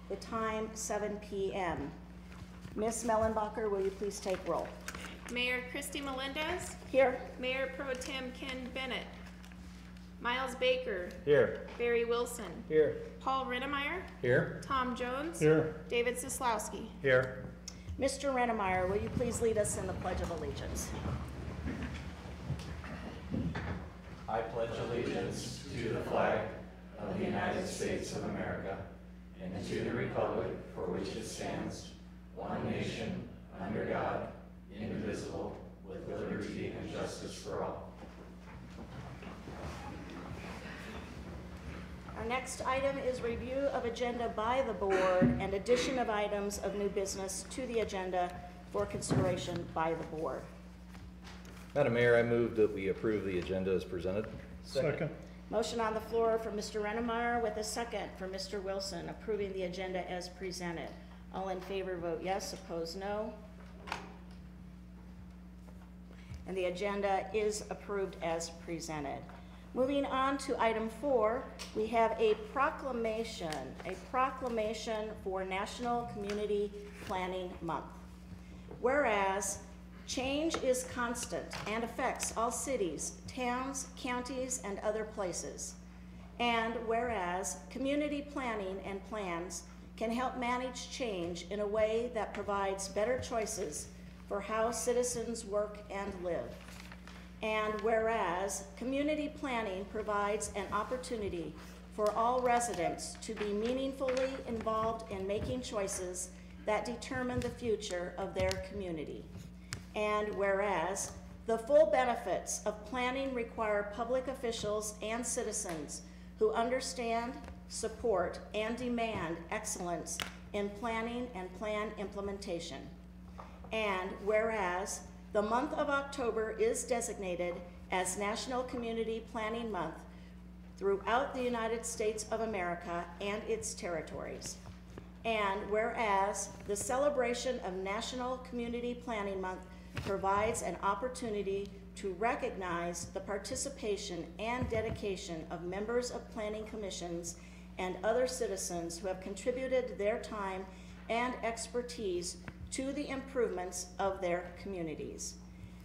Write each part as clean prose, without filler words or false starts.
The time 7 p.m. Ms. Mellenbacher, will you please take roll? Mayor Christy Melendez. Here. Mayor Pro Tem Ken Bennett. Miles Baker. Here. Barry Wilson. Here. Paul Rinnemeyer. Here. Tom Jones. Here. David Sislowski. Here. Mr. Rinnemeyer, will you please lead us in the Pledge of Allegiance? I pledge allegiance to the flag of the United States of America and to the republic for which it stands, one nation, under God, indivisible, with liberty and justice for all. Our next item is review of agenda by the board and addition of items of new business to the agenda for consideration by the board. Madam Mayor, I move that we approve the agenda as presented. Second. Motion on the floor from Mr. Rinnemeyer with a second from Mr. Wilson, approving the agenda as presented. All in favor vote yes, opposed no. And the agenda is approved as presented. Moving on to item 4, we have a proclamation for National Community Planning Month. Whereas change is constant and affects all cities, towns, counties, and other places. And whereas community planning and plans can help manage change in a way that provides better choices for how citizens work and live. And whereas community planning provides an opportunity for all residents to be meaningfully involved in making choices that determine the future of their community. And whereas the full benefits of planning require public officials and citizens who understand, support, and demand excellence in planning and plan implementation. And whereas the month of October is designated as National Community Planning Month throughout the United States of America and its territories. And whereas the celebration of National Community Planning Month provides an opportunity to recognize the participation and dedication of members of planning commissions and other citizens who have contributed their time and expertise to the improvements of their communities.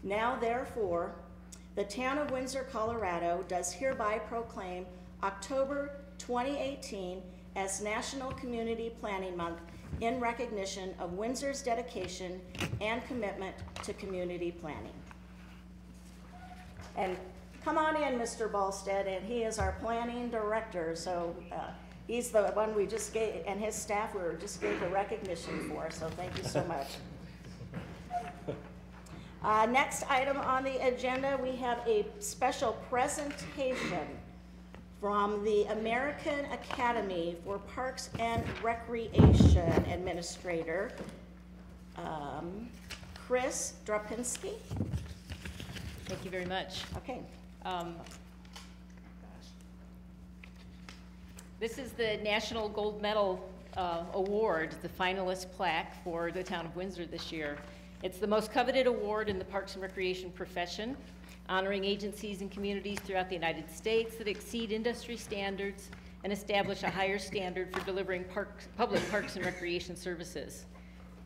Now, therefore, the Town of Windsor, Colorado does hereby proclaim October 2018 as National Community Planning Month in recognition of Windsor's dedication and commitment to community planning. And come on in, Mr. Balstead, and he is our planning director, so he's the one we just gave, and his staff we just gave the recognition for, so thank you so much. Next item on the agenda, we have a special presentation from the American Academy for Parks and Recreation Administrator, Chris Drapinski. Thank you very much. Okay. This is the National Gold Medal Award, the finalist plaque for the Town of Windsor this year. It's the most coveted award in the Parks and Recreation profession, honoring agencies and communities throughout the United States that exceed industry standards and establish a higher standard for delivering public parks and recreation services.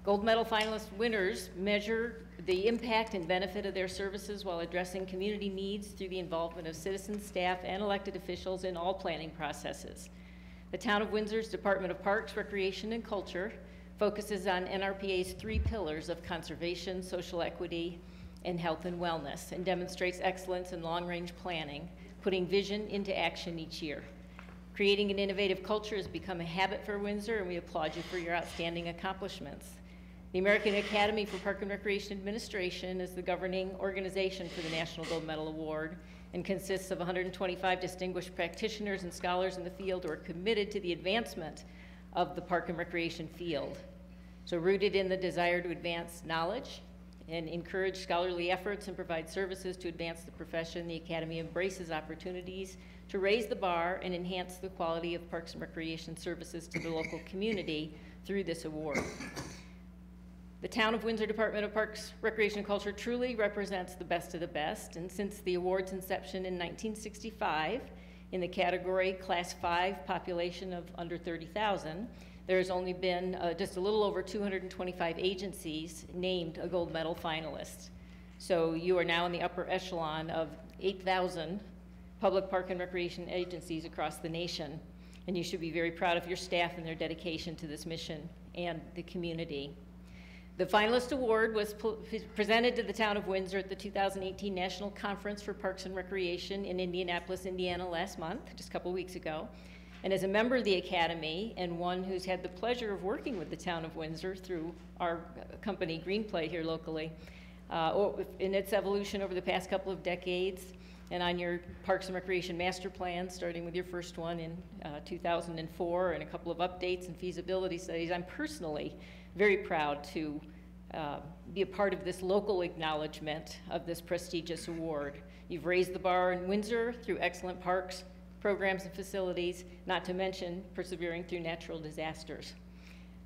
Gold Medal finalist winners measure the impact and benefit of their services while addressing community needs through the involvement of citizens, staff, and elected officials in all planning processes. The Town of Windsor's Department of Parks, Recreation, and Culture focuses on NRPA's 3 pillars of conservation, social equity, and health and wellness, and demonstrates excellence in long-range planning, putting vision into action each year. Creating an innovative culture has become a habit for Windsor, and we applaud you for your outstanding accomplishments. The American Academy for Park and Recreation Administration is the governing organization for the National Gold Medal Award and consists of 125 distinguished practitioners and scholars in the field who are committed to the advancement of the park and recreation field. So rooted in the desire to advance knowledge and encourage scholarly efforts and provide services to advance the profession, the Academy embraces opportunities to raise the bar and enhance the quality of parks and recreation services to the local community through this award. The Town of Windsor Department of Parks, Recreation, and Culture truly represents the best of the best, and since the award's inception in 1965, in the category Class 5 population of under 30,000, There's only been just a little over 225 agencies named a gold medal finalist. So you are now in the upper echelon of 8,000 public park and recreation agencies across the nation, and you should be very proud of your staff and their dedication to this mission and the community. The finalist award was presented to the town of Windsor at the 2018 National Conference for Parks and Recreation in Indianapolis, Indiana last month, just a couple weeks ago. And as a member of the Academy and one who's had the pleasure of working with the town of Windsor through our company Greenplay here locally, in its evolution over the past couple of decades, and on your Parks and Recreation Master Plan, starting with your first one in 2004, and a couple of updates and feasibility studies, I'm personally very proud to be a part of this local acknowledgement of this prestigious award. You've raised the bar in Windsor through excellent parks, programs, and facilities, not to mention persevering through natural disasters.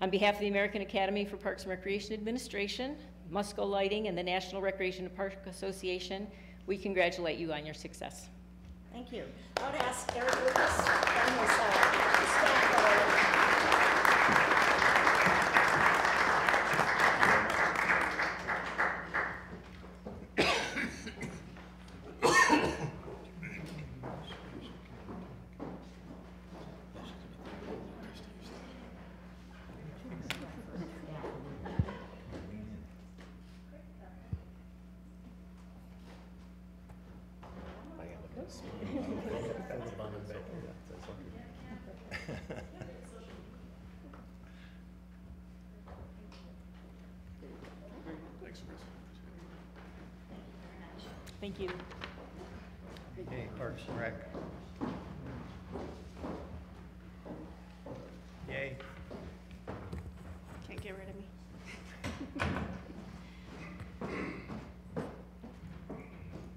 On behalf of the American Academy for Parks and Recreation Administration, Musco Lighting, and the National Recreation and Park Association, we congratulate you on your success. Thank you. I would ask Eric Lucas and his staff. Thank you. Okay, Parks and Rec. Yay. Can't get rid of me.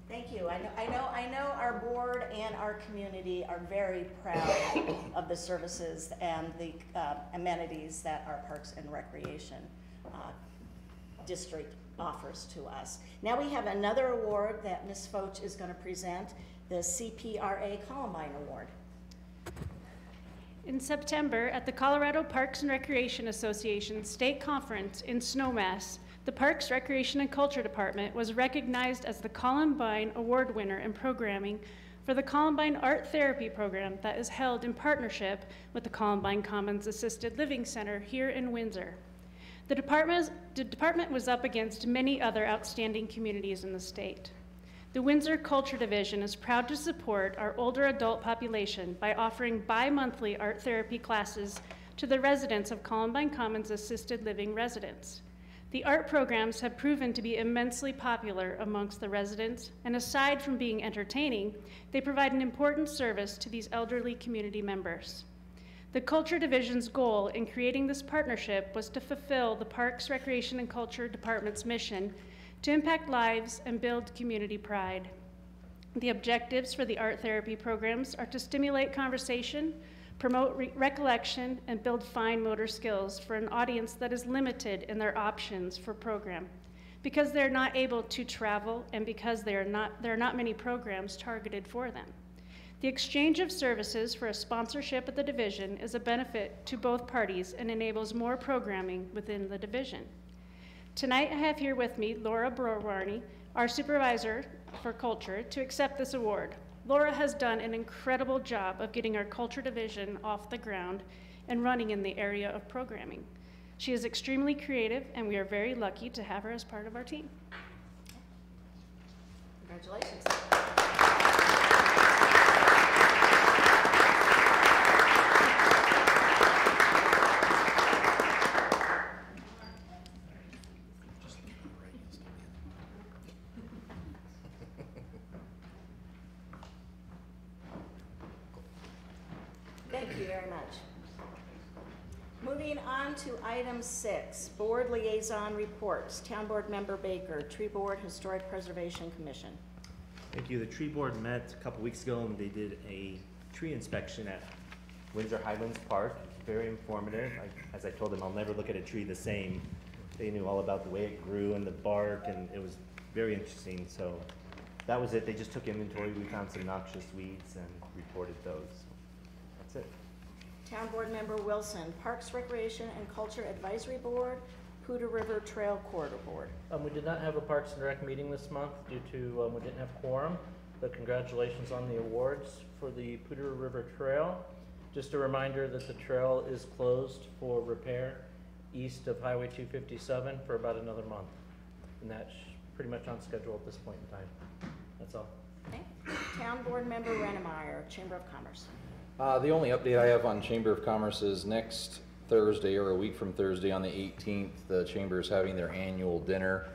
Thank you. I know our board and our community are very proud of the services and the amenities that our Parks and Recreation District offers to us. Now we have another award that Ms. Foch is going to present, the CPRA Columbine Award. In September, at the Colorado Parks and Recreation Association State Conference in Snowmass, the Parks, Recreation, and Culture Department was recognized as the Columbine Award winner in programming for the Columbine Art Therapy Program that is held in partnership with the Columbine Commons Assisted Living Center here in Windsor. The department was up against many other outstanding communities in the state. The Windsor Culture Division is proud to support our older adult population by offering bi-monthly art therapy classes to the residents of Columbine Commons Assisted Living residents. The art programs have proven to be immensely popular amongst the residents, and aside from being entertaining, they provide an important service to these elderly community members. The Culture Division's goal in creating this partnership was to fulfill the Parks, Recreation, and Culture Department's mission to impact lives and build community pride. The objectives for the art therapy programs are to stimulate conversation, promote recollection, and build fine motor skills for an audience that is limited in their options for program, because they're not able to travel and because there are not many programs targeted for them. The exchange of services for a sponsorship of the division is a benefit to both parties and enables more programming within the division. Tonight I have here with me Laura Browarney, our supervisor for culture, to accept this award. Laura has done an incredible job of getting our culture division off the ground and running in the area of programming. She is extremely creative, and we are very lucky to have her as part of our team. Congratulations. Thank you very much. Moving on to item 6, Board Liaison Reports. Town Board Member Baker, Tree Board Historic Preservation Commission. Thank you. The tree board met a couple weeks ago and they did a tree inspection at Windsor Highlands Park. Very informative. As I told them, I'll never look at a tree the same. They knew all about the way it grew and the bark, and it was very interesting. So that was it. They just took inventory. We found some noxious weeds and reported those. So that's it. Town Board Member Wilson, Parks, Recreation, and Culture Advisory Board, Poudre River Trail Corridor Board. We did not have a Parks and Rec meeting this month due to, we didn't have quorum, but congratulations on the awards for the Poudre River Trail. Just a reminder that the trail is closed for repair east of Highway 257 for about another month. And that's pretty much on schedule at this point in time. That's all. Okay. Town Board Member Rennemeyer, Chamber of Commerce. The only update I have on Chamber of Commerce is next Thursday, or a week from Thursday on the 18th, the Chamber is having their annual dinner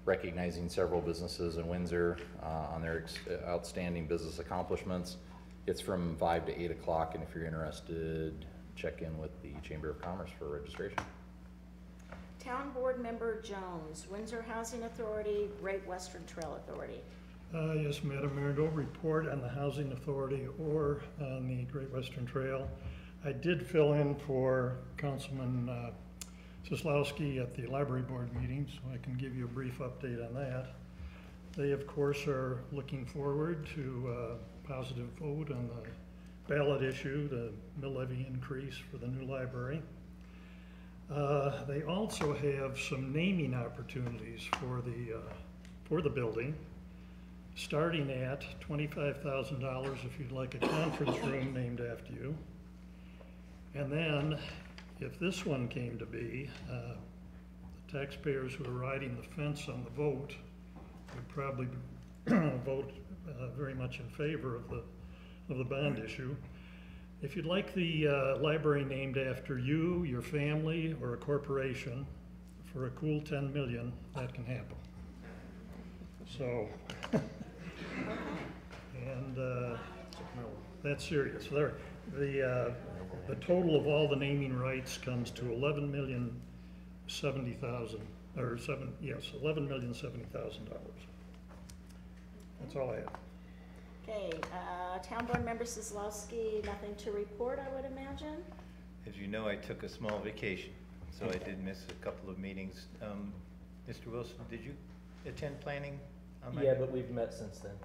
recognizing several businesses in Windsor on their outstanding business accomplishments. It's from 5 to 8 o'clock, and if you're interested, check in with the Chamber of Commerce for registration. Town Board Member Jones, Windsor Housing Authority, Great Western Trail Authority. Yes, Madam Mayor, no report on the Housing Authority or on the Great Western Trail. I did fill in for Councilman Soslowski at the Library Board meeting, so I can give you a brief update on that. They, of course, are looking forward to a positive vote on the ballot issue, the mill levy increase for the new library. They also have some naming opportunities for the building, starting at $25,000 if you'd like a conference room named after you. And then, if this one came to be, the taxpayers who are riding the fence on the vote would probably vote very much in favor of the bond issue. If you'd like the library named after you, your family, or a corporation, for a cool $10 million, that can happen. So, and that's serious. The total of all the naming rights comes to $11,070,000, or $11,070,000. That's all I have. Okay, Town Board Member Soslowski, nothing to report, I would imagine? As you know, I took a small vacation, so I did miss a couple of meetings. Mr. Wilson, did you attend planning? On Yeah, but we've met since then.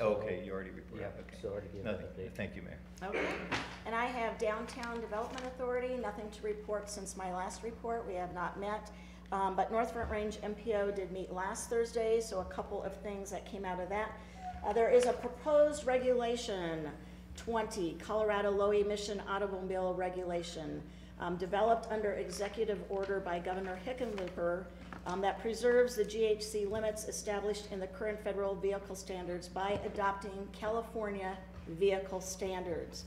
Oh, okay, you already reported. Yeah, Okay. so already gave an Nothing. update. Thank you, Mayor. Okay. And I have Downtown Development Authority, nothing to report since my last report. We have not met. But North Front Range MPO did meet last Thursday, so a couple of things that came out of that. There is a proposed regulation 20, Colorado Low Emission Automobile Regulation, developed under executive order by Governor Hickenlooper, that preserves the GHG limits established in the current federal vehicle standards by adopting California vehicle standards.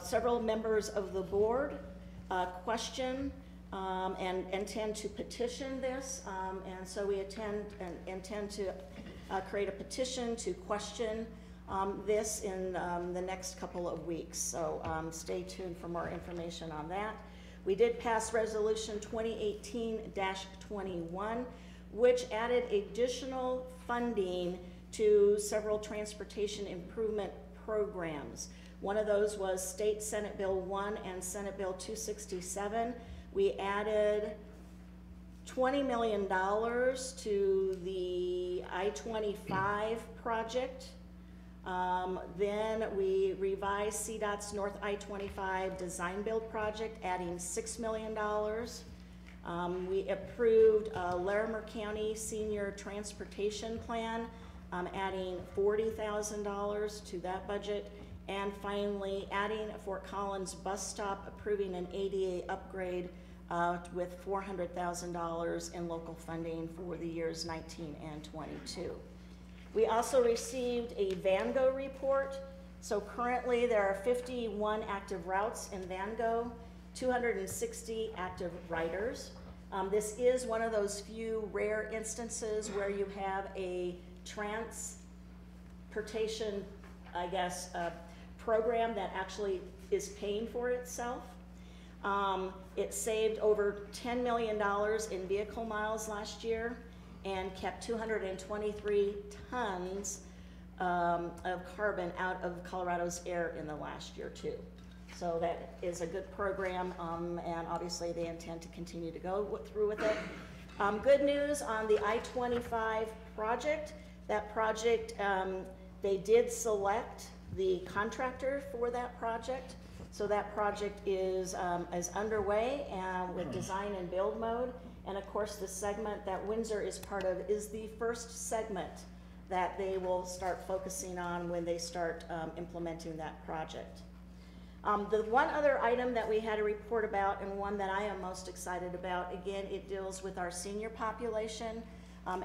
Several members of the board question and intend to petition this, and so we intend to create a petition to question this in the next couple of weeks. So stay tuned for more information on that. We did pass Resolution 2018-21, which added additional funding to several transportation improvement programs. One of those was State Senate Bill 1 and Senate Bill 267. We added $20 million to the I-25 project. Then we revised CDOT's North I-25 design build project, adding $6 million. We approved Larimer County Senior Transportation Plan, adding $40,000 to that budget. And finally, adding Fort Collins Bus Stop, approving an ADA upgrade with $400,000 in local funding for the years 19 and 22. We also received a VanGo report. So currently there are 51 active routes in VanGo, 260 active riders. This is one of those few rare instances where you have a transportation, I guess, program that actually is paying for itself. It saved over $10 million in vehicle miles last year and kept 223 tons of carbon out of Colorado's air in the last year too. So that is a good program, and obviously they intend to continue to go through with it. Good news on the I-25 project. That project, they did select the contractor for that project. So that project is underway and with design and build mode. And of course, the segment that Windsor is part of is the first segment that they will start focusing on when they start implementing that project. The one other item that we had a report about, and one that I am most excited about, again, it deals with our senior population.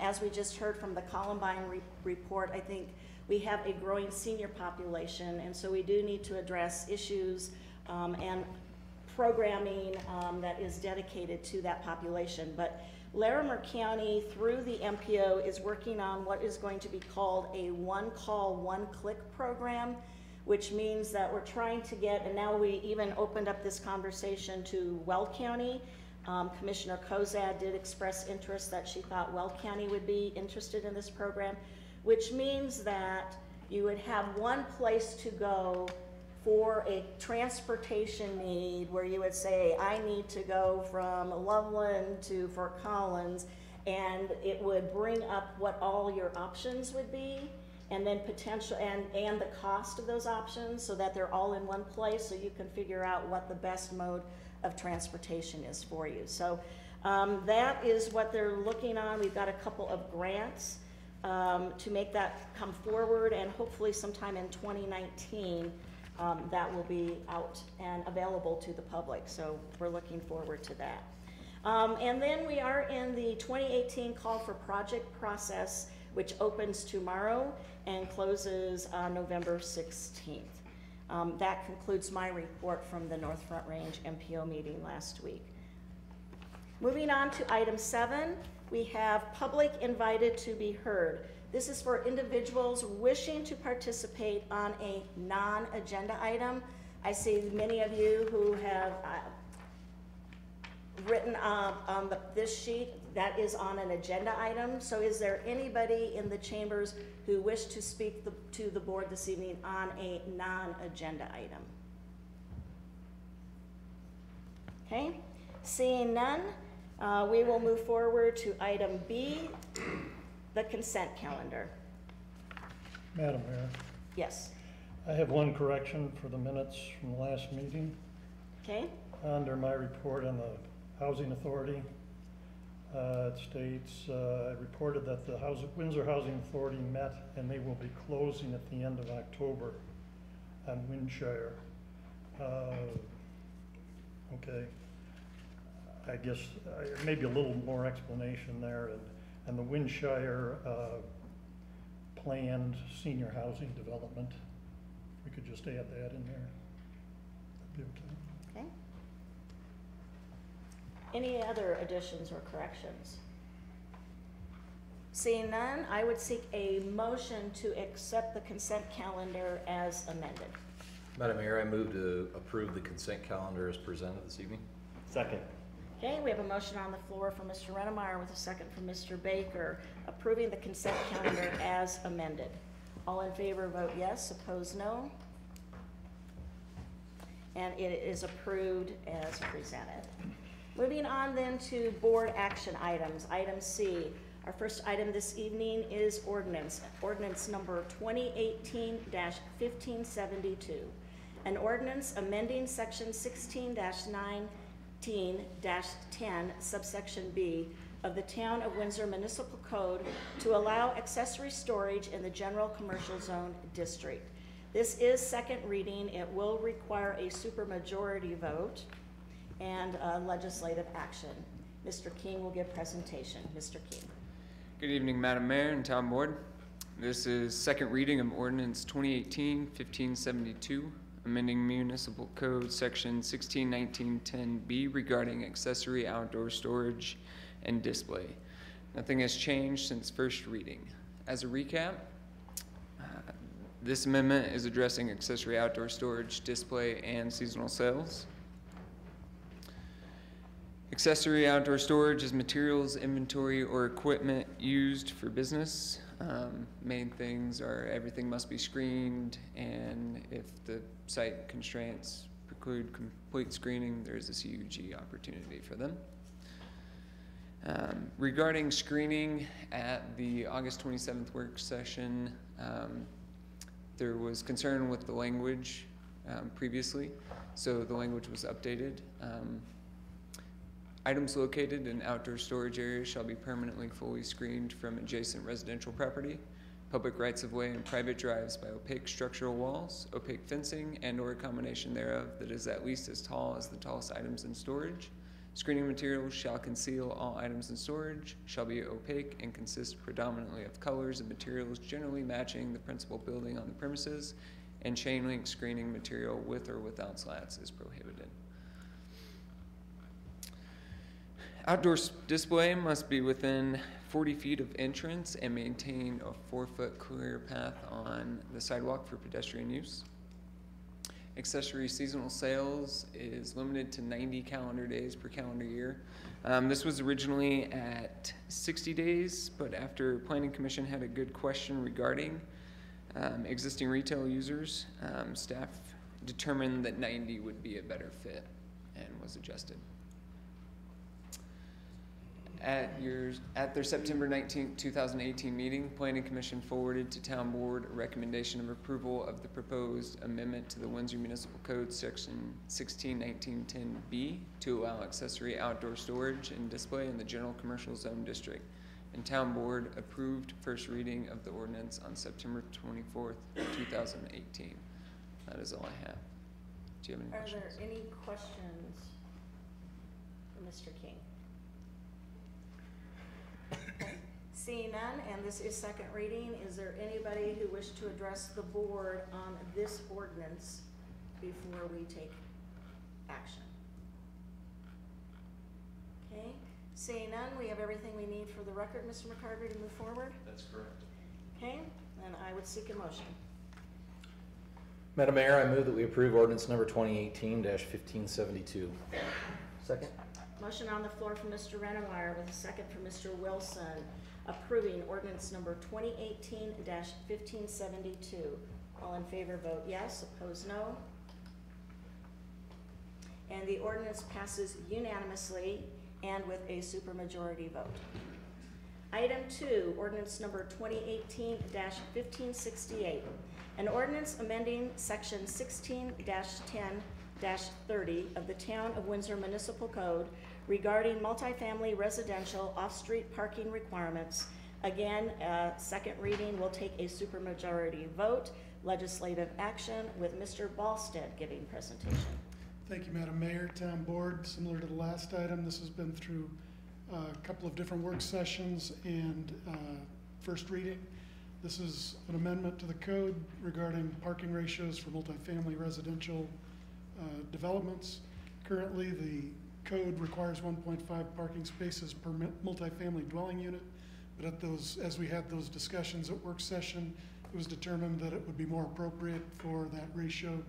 As we just heard from the Columbine report, I think we have a growing senior population, and so we do need to address issues and programming that is dedicated to that population. But Larimer County, through the MPO, is working on what is going to be called a one-call, one-click program, which means that we're trying to get, and now we even opened up this conversation to Weld County. Commissioner Kozad did express interest that she thought Weld County would be interested in this program, which means that you would have one place to go for a transportation need, where you would say, I need to go from Loveland to Fort Collins, and it would bring up what all your options would be, and then potential, and the cost of those options, so that they're all in one place, so you can figure out what the best mode of transportation is for you. So that is what they're looking on. We've got a couple of grants to make that come forward, and hopefully sometime in 2019 that will be out and available to the public. So we're looking forward to that. And then we are in the 2018 call for project process, which opens tomorrow and closes on November 16th. That concludes my report from the North Front Range MPO meeting last week. Moving on to item 7, we have public invited to be heard. This is for individuals wishing to participate on a non-agenda item. I see many of you who have written on this sheet that is on an agenda item. So is there anybody in the chambers who wish to speak to the board this evening on a non-agenda item? Okay, seeing none, we will move forward to item B, the consent calendar. Madam Mayor, Yes. I have one correction for the minutes from the last meeting. Okay. Under my report on the Housing Authority, it states, I reported that the Windsor Housing Authority met and they will be closing at the end of October on Windshire. Okay, I guess maybe a little more explanation there, and the Windshire planned senior housing development. We could just add that in there. That'd be okay. Okay. Any other additions or corrections? Seeing none, I would seek a motion to accept the consent calendar as amended. Madam Mayor, I move to approve the consent calendar as presented this evening. Second. Okay, we have a motion on the floor from Mr. Rennemeyer with a second from Mr. Baker, approving the consent calendar as amended. All in favor vote yes, opposed no. And it is approved as presented. Moving on then to board action items. Item C. Our first item this evening is ordinance. Ordinance number 2018-1572. An ordinance amending section 16-19-10 subsection B of the Town of Windsor Municipal Code to allow accessory storage in the general commercial zone district. This is second reading. It will require a supermajority vote and legislative action. Mr. King will give presentation. Mr. King. Good evening, Madam Mayor and Town Board. This is second reading of Ordinance 2018-1572, amending Municipal Code Section 1619-10B regarding accessory outdoor storage and display. Nothing has changed since first reading. As a recap, this amendment is addressing accessory outdoor storage, display, and seasonal sales. Accessory outdoor storage is materials, inventory, or equipment used for business. Main things are everything must be screened, and if the site constraints preclude complete screening, there's a CUG opportunity for them. Regarding screening, at the August 27th work session, there was concern with the language previously. so the language was updated. Items located in outdoor storage areas shall be permanently fully screened from adjacent residential property, public rights-of-way and private drives by opaque structural walls, opaque fencing, and/or a combination thereof that is at least as tall as the tallest items in storage. Screening materials shall conceal all items in storage, shall be opaque, and consist predominantly of colors and materials generally matching the principal building on the premises, and chain link screening material with or without slats is prohibited. Outdoor display must be within 40 feet of entrance and maintain a 4-foot clear path on the sidewalk for pedestrian use. Accessory seasonal sales is limited to 90 calendar days per calendar year. This was originally at 60 days, but after Planning Commission had a good question regarding existing retail users, staff determined that 90 would be a better fit and was adjusted. At their September 19th, 2018 meeting, Planning Commission forwarded to Town Board a recommendation of approval of the proposed amendment to the Windsor Municipal Code Section 161910B to allow accessory outdoor storage and display in the General Commercial Zone District. And Town Board approved first reading of the ordinance on September 24th, 2018. That is all I have. Do you have any questions? Are there any questions for Mr. King? Seeing none, and this is second reading, is there anybody who wishes to address the board on this ordinance before we take action? Okay, seeing none, we have everything we need for the record, Mr. McCarvey, to move forward? That's correct. Okay, then I would seek a motion. Madam Mayor, I move that we approve ordinance number 2018-1572. Second? Motion on the floor from Mr. Rennemeyer with a second from Mr. Wilson, approving ordinance number 2018-1572. All in favor vote yes, opposed no. And the ordinance passes unanimously and with a supermajority vote. Item 2, ordinance number 2018-1568. An ordinance amending section 16-10-30 of the Town of Windsor Municipal Code regarding multifamily residential off-street parking requirements. Again, second reading will take a supermajority vote. Legislative action with Mr. Ballstead giving presentation. Thank you, Madam Mayor, Town Board. Similar to the last item, this has been through a couple of different work sessions and first reading. This is an amendment to the code regarding parking ratios for multifamily residential developments. Currently, the code requires 1.5 parking spaces per multifamily dwelling unit, but as we had those discussions at work session, it was determined that it would be more appropriate for that ratio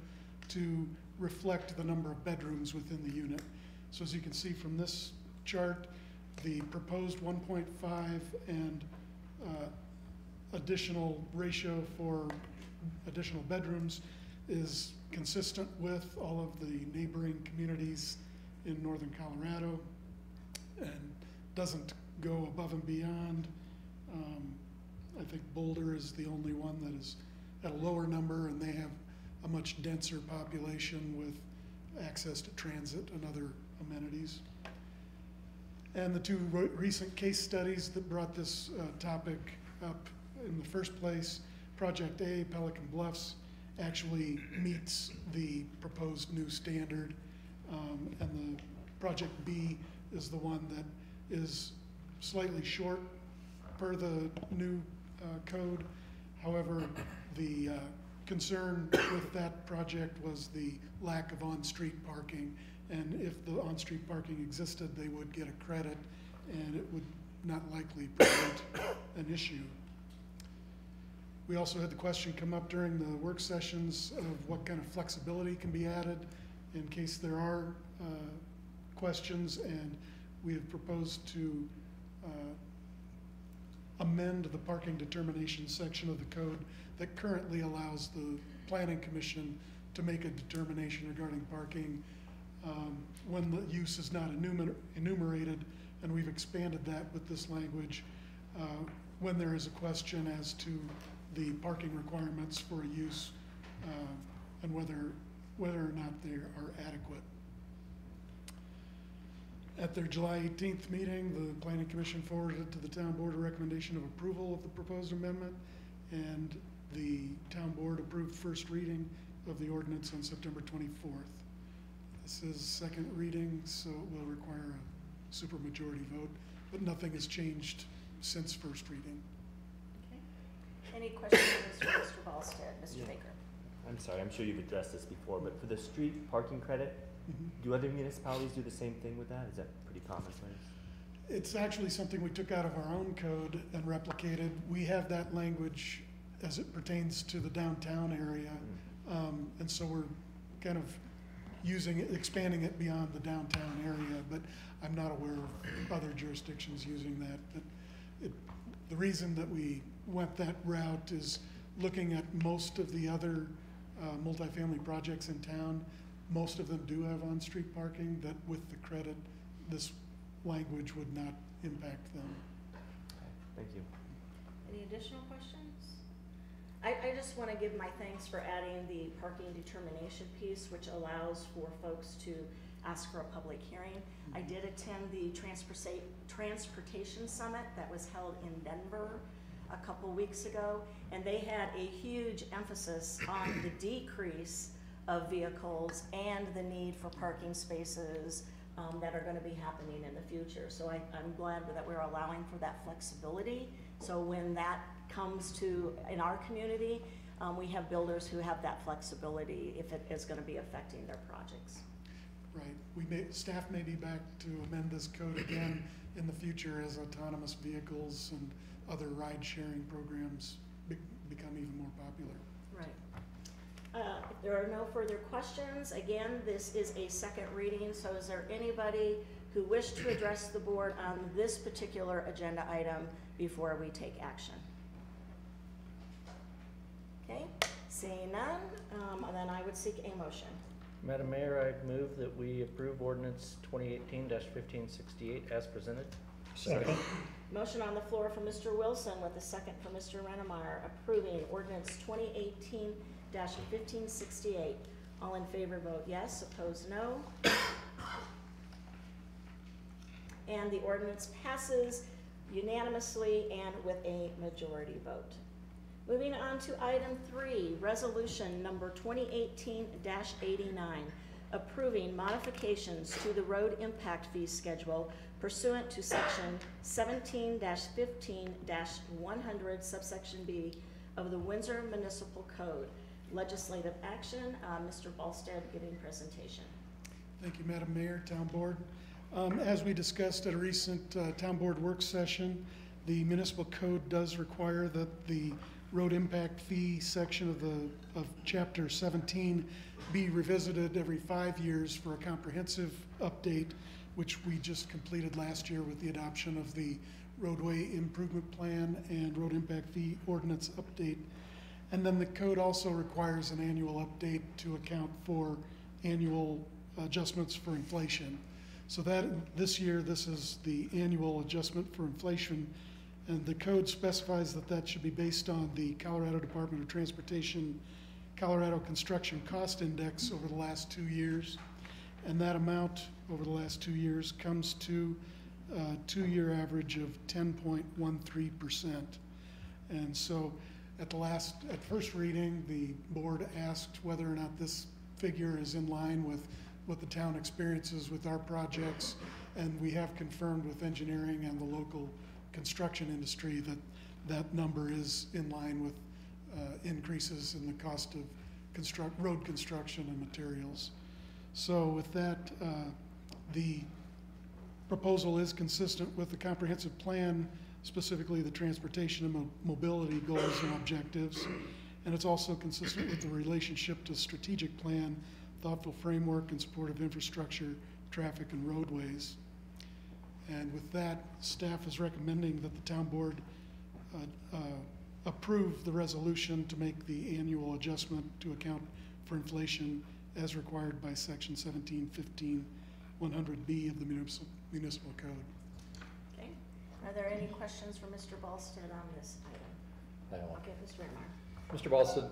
to reflect the number of bedrooms within the unit. So as you can see from this chart, the proposed 1.5 and additional ratio for additional bedrooms is consistent with all of the neighboring communities in northern Colorado and doesn't go above and beyond. I think Boulder is the only one that is at a lower number, and they have a much denser population with access to transit and other amenities. And the two recent case studies that brought this topic up in the first place, Project A, Pelican Bluffs, actually meets the proposed new standard, and the Project B is the one that is slightly short per the new code. However, the concern with that project was the lack of on-street parking, and if the on-street parking existed, they would get a credit, and it would not likely present an issue. We also had the question come up during the work sessions of what kind of flexibility can be added in case there are questions, and we have proposed to amend the parking determination section of the code that currently allows the Planning Commission to make a determination regarding parking when the use is not enumerated, and we've expanded that with this language when there is a question as to the parking requirements for a use and whether whether or not they are adequate. At their July 18th meeting, the Planning Commission forwarded to the Town Board a recommendation of approval of the proposed amendment, and the Town Board approved first reading of the ordinance on September 24th. This is second reading, so it will require a supermajority vote, but nothing has changed since first reading. Okay. Any questions for Mr. Volstead? Mr. Yeah. Baker? I'm sorry, I'm sure you've addressed this before, but for the street parking credit, do other municipalities do the same thing with that? Is that pretty commonplace? It's actually something we took out of our own code and replicated. We have that language as it pertains to the downtown area. And so we're kind of using it, expanding it beyond the downtown area, but I'm not aware of other jurisdictions using that. But the reason that we went that route is looking at most of the other multifamily projects in town. Most of them do have on-street parking, that with the credit, this language would not impact them. Thank you. Any additional questions? I just want to give my thanks for adding the parking determination piece, which allows for folks to ask for a public hearing. I did attend the Transportation Summit that was held in Denver a couple weeks ago, and they had a huge emphasis on the decrease of vehicles and the need for parking spaces that are going to be happening in the future. So I'm glad that we're allowing for that flexibility. So when that comes to, in our community, we have builders who have that flexibility if it is going to be affecting their projects. Right. Staff may be back to amend this code again in the future as autonomous vehicles and other ride-sharing programs become even more popular. Right. If there are no further questions, again, this is a second reading, so is there anybody who wished to address the board on this particular agenda item before we take action? Okay, seeing none, then I would seek a motion. Madam Mayor, I'd move that we approve ordinance 2018-1568 as presented. Second. Motion on the floor from Mr. Wilson with a second from Mr. Rennemeyer approving ordinance 2018-1568. All in favor vote yes, opposed no. And the ordinance passes unanimously and with a majority vote. Moving on to item 3, resolution number 2018-89, approving modifications to the road impact fee schedule pursuant to section 17-15-100 subsection B of the Windsor Municipal Code. Legislative action, Mr. Volstead giving presentation. Thank you, Madam Mayor, Town Board. As we discussed at a recent Town Board work session, the municipal code does require that the road impact fee section of Chapter 17 be revisited every 5 years for a comprehensive update, which we just completed last year with the adoption of the roadway improvement plan and road impact fee ordinance update. And then the code also requires an annual update to account for annual adjustments for inflation. So that this year, this is the annual adjustment for inflation, and the code specifies that that should be based on the Colorado Department of Transportation Colorado Construction Cost Index over the last 2 years. And that amount over the last 2 years comes to a 2-year average of 10.13%. And so at first reading, the board asked whether or not this figure is in line with what the town experiences with our projects, and we have confirmed with engineering and the local construction industry that that number is in line with increases in the cost of road construction and materials. So with that, the proposal is consistent with the comprehensive plan, specifically the transportation and mobility goals and objectives, and it's also consistent with the relationship to strategic plan, thoughtful framework in support of infrastructure, traffic, and roadways. And with that, staff is recommending that the town board approve the resolution to make the annual adjustment to account for inflation as required by section 17-15-100B of the municipal code. Okay. Are there any questions for Mr. Volstead on this item? I don't. Okay, Mr. Rennemeyer. Mr. Balsa,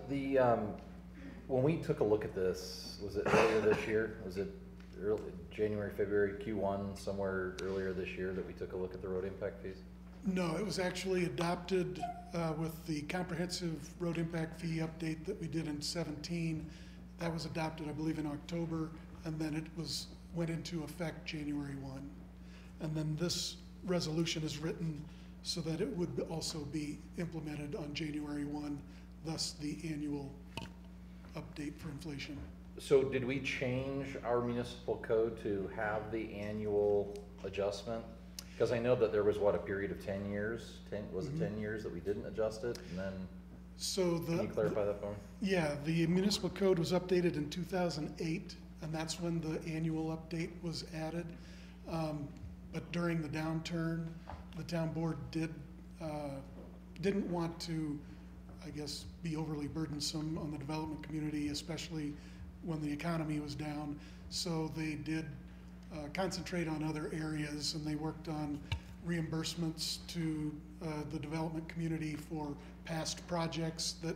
when we took a look at this, was it earlier this year? Was it early, January, February, Q1, somewhere earlier this year that we took a look at the road impact fees? No, it was actually adopted with the comprehensive road impact fee update that we did in 17. That was adopted, I believe, in October, and then it went into effect January 1. And then this resolution is written so that it would also be implemented on January 1, thus the annual update for inflation. So did we change our municipal code to have the annual adjustment? Because I know that there was, what, a period of 10 years? Was it 10 years that we didn't adjust it? And then, So can you clarify that for me? Yeah, the municipal code was updated in 2008, and that's when the annual update was added. But during the downturn, the town board didn't want to, I guess, be overly burdensome on the development community, especially when the economy was down. So they did concentrate on other areas, and they worked on reimbursements to the development community for past projects that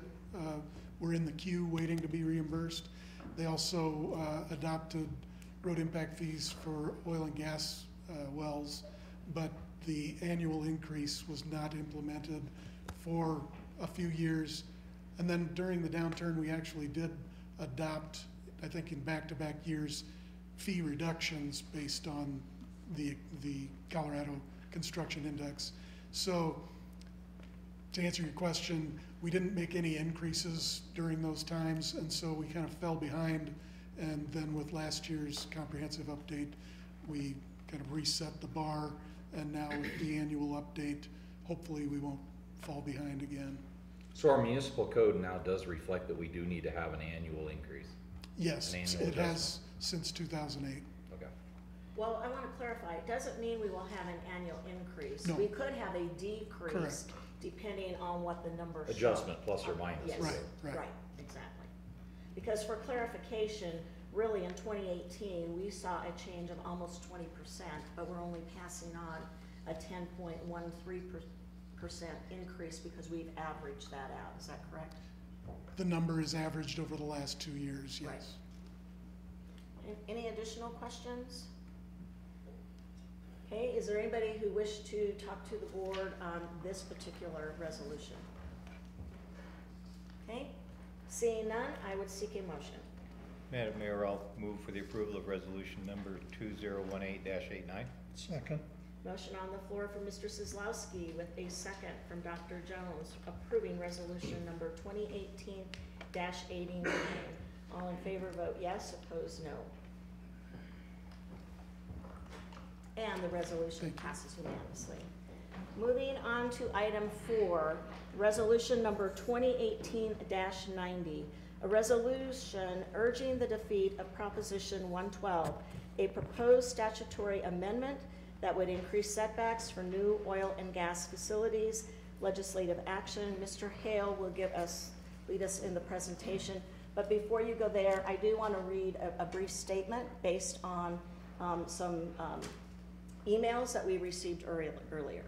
were in the queue waiting to be reimbursed. They also adopted road impact fees for oil and gas wells, but the annual increase was not implemented for a few years. And then during the downturn, we actually did adopt, I think in back-to-back years, fee reductions based on the Colorado Construction Index. So to answer your question, we didn't make any increases during those times, and so we kind of fell behind. And then with last year's comprehensive update, we kind of reset the bar, and now with the annual update, hopefully we won't fall behind again. So our municipal code now does reflect that we do need to have an annual increase? Yes, An annual it adjustment. has since 2008. Okay. Well, I want to clarify, it doesn't mean we will have an annual increase. No. We could have a decrease Correct. depending on what the numbers show. Adjustment plus or minus. Yes, Right, right. right, exactly. Because for clarification, really in 2018, we saw a change of almost 20%, but we're only passing on a 10.13% increase because we've averaged that out. Is that correct? The number is averaged over the last 2 years, yes. Right. Any additional questions? Okay, is there anybody who wished to talk to the board on this particular resolution? Okay, seeing none, I would seek a motion. Madam Mayor, I'll move for the approval of resolution number 2018-89. Second. Motion on the floor from Mr. Kozlowski with a second from Dr. Jones approving resolution number 2018-89. All in favor vote yes, opposed no. And the resolution passes unanimously. Moving on to item 4, resolution number 2018-90, a resolution urging the defeat of Proposition 112, a proposed statutory amendment that would increase setbacks for new oil and gas facilities. Legislative action. Mr. Hale will lead us in the presentation. But before you go there, I do want to read a brief statement based on some emails that we received earlier.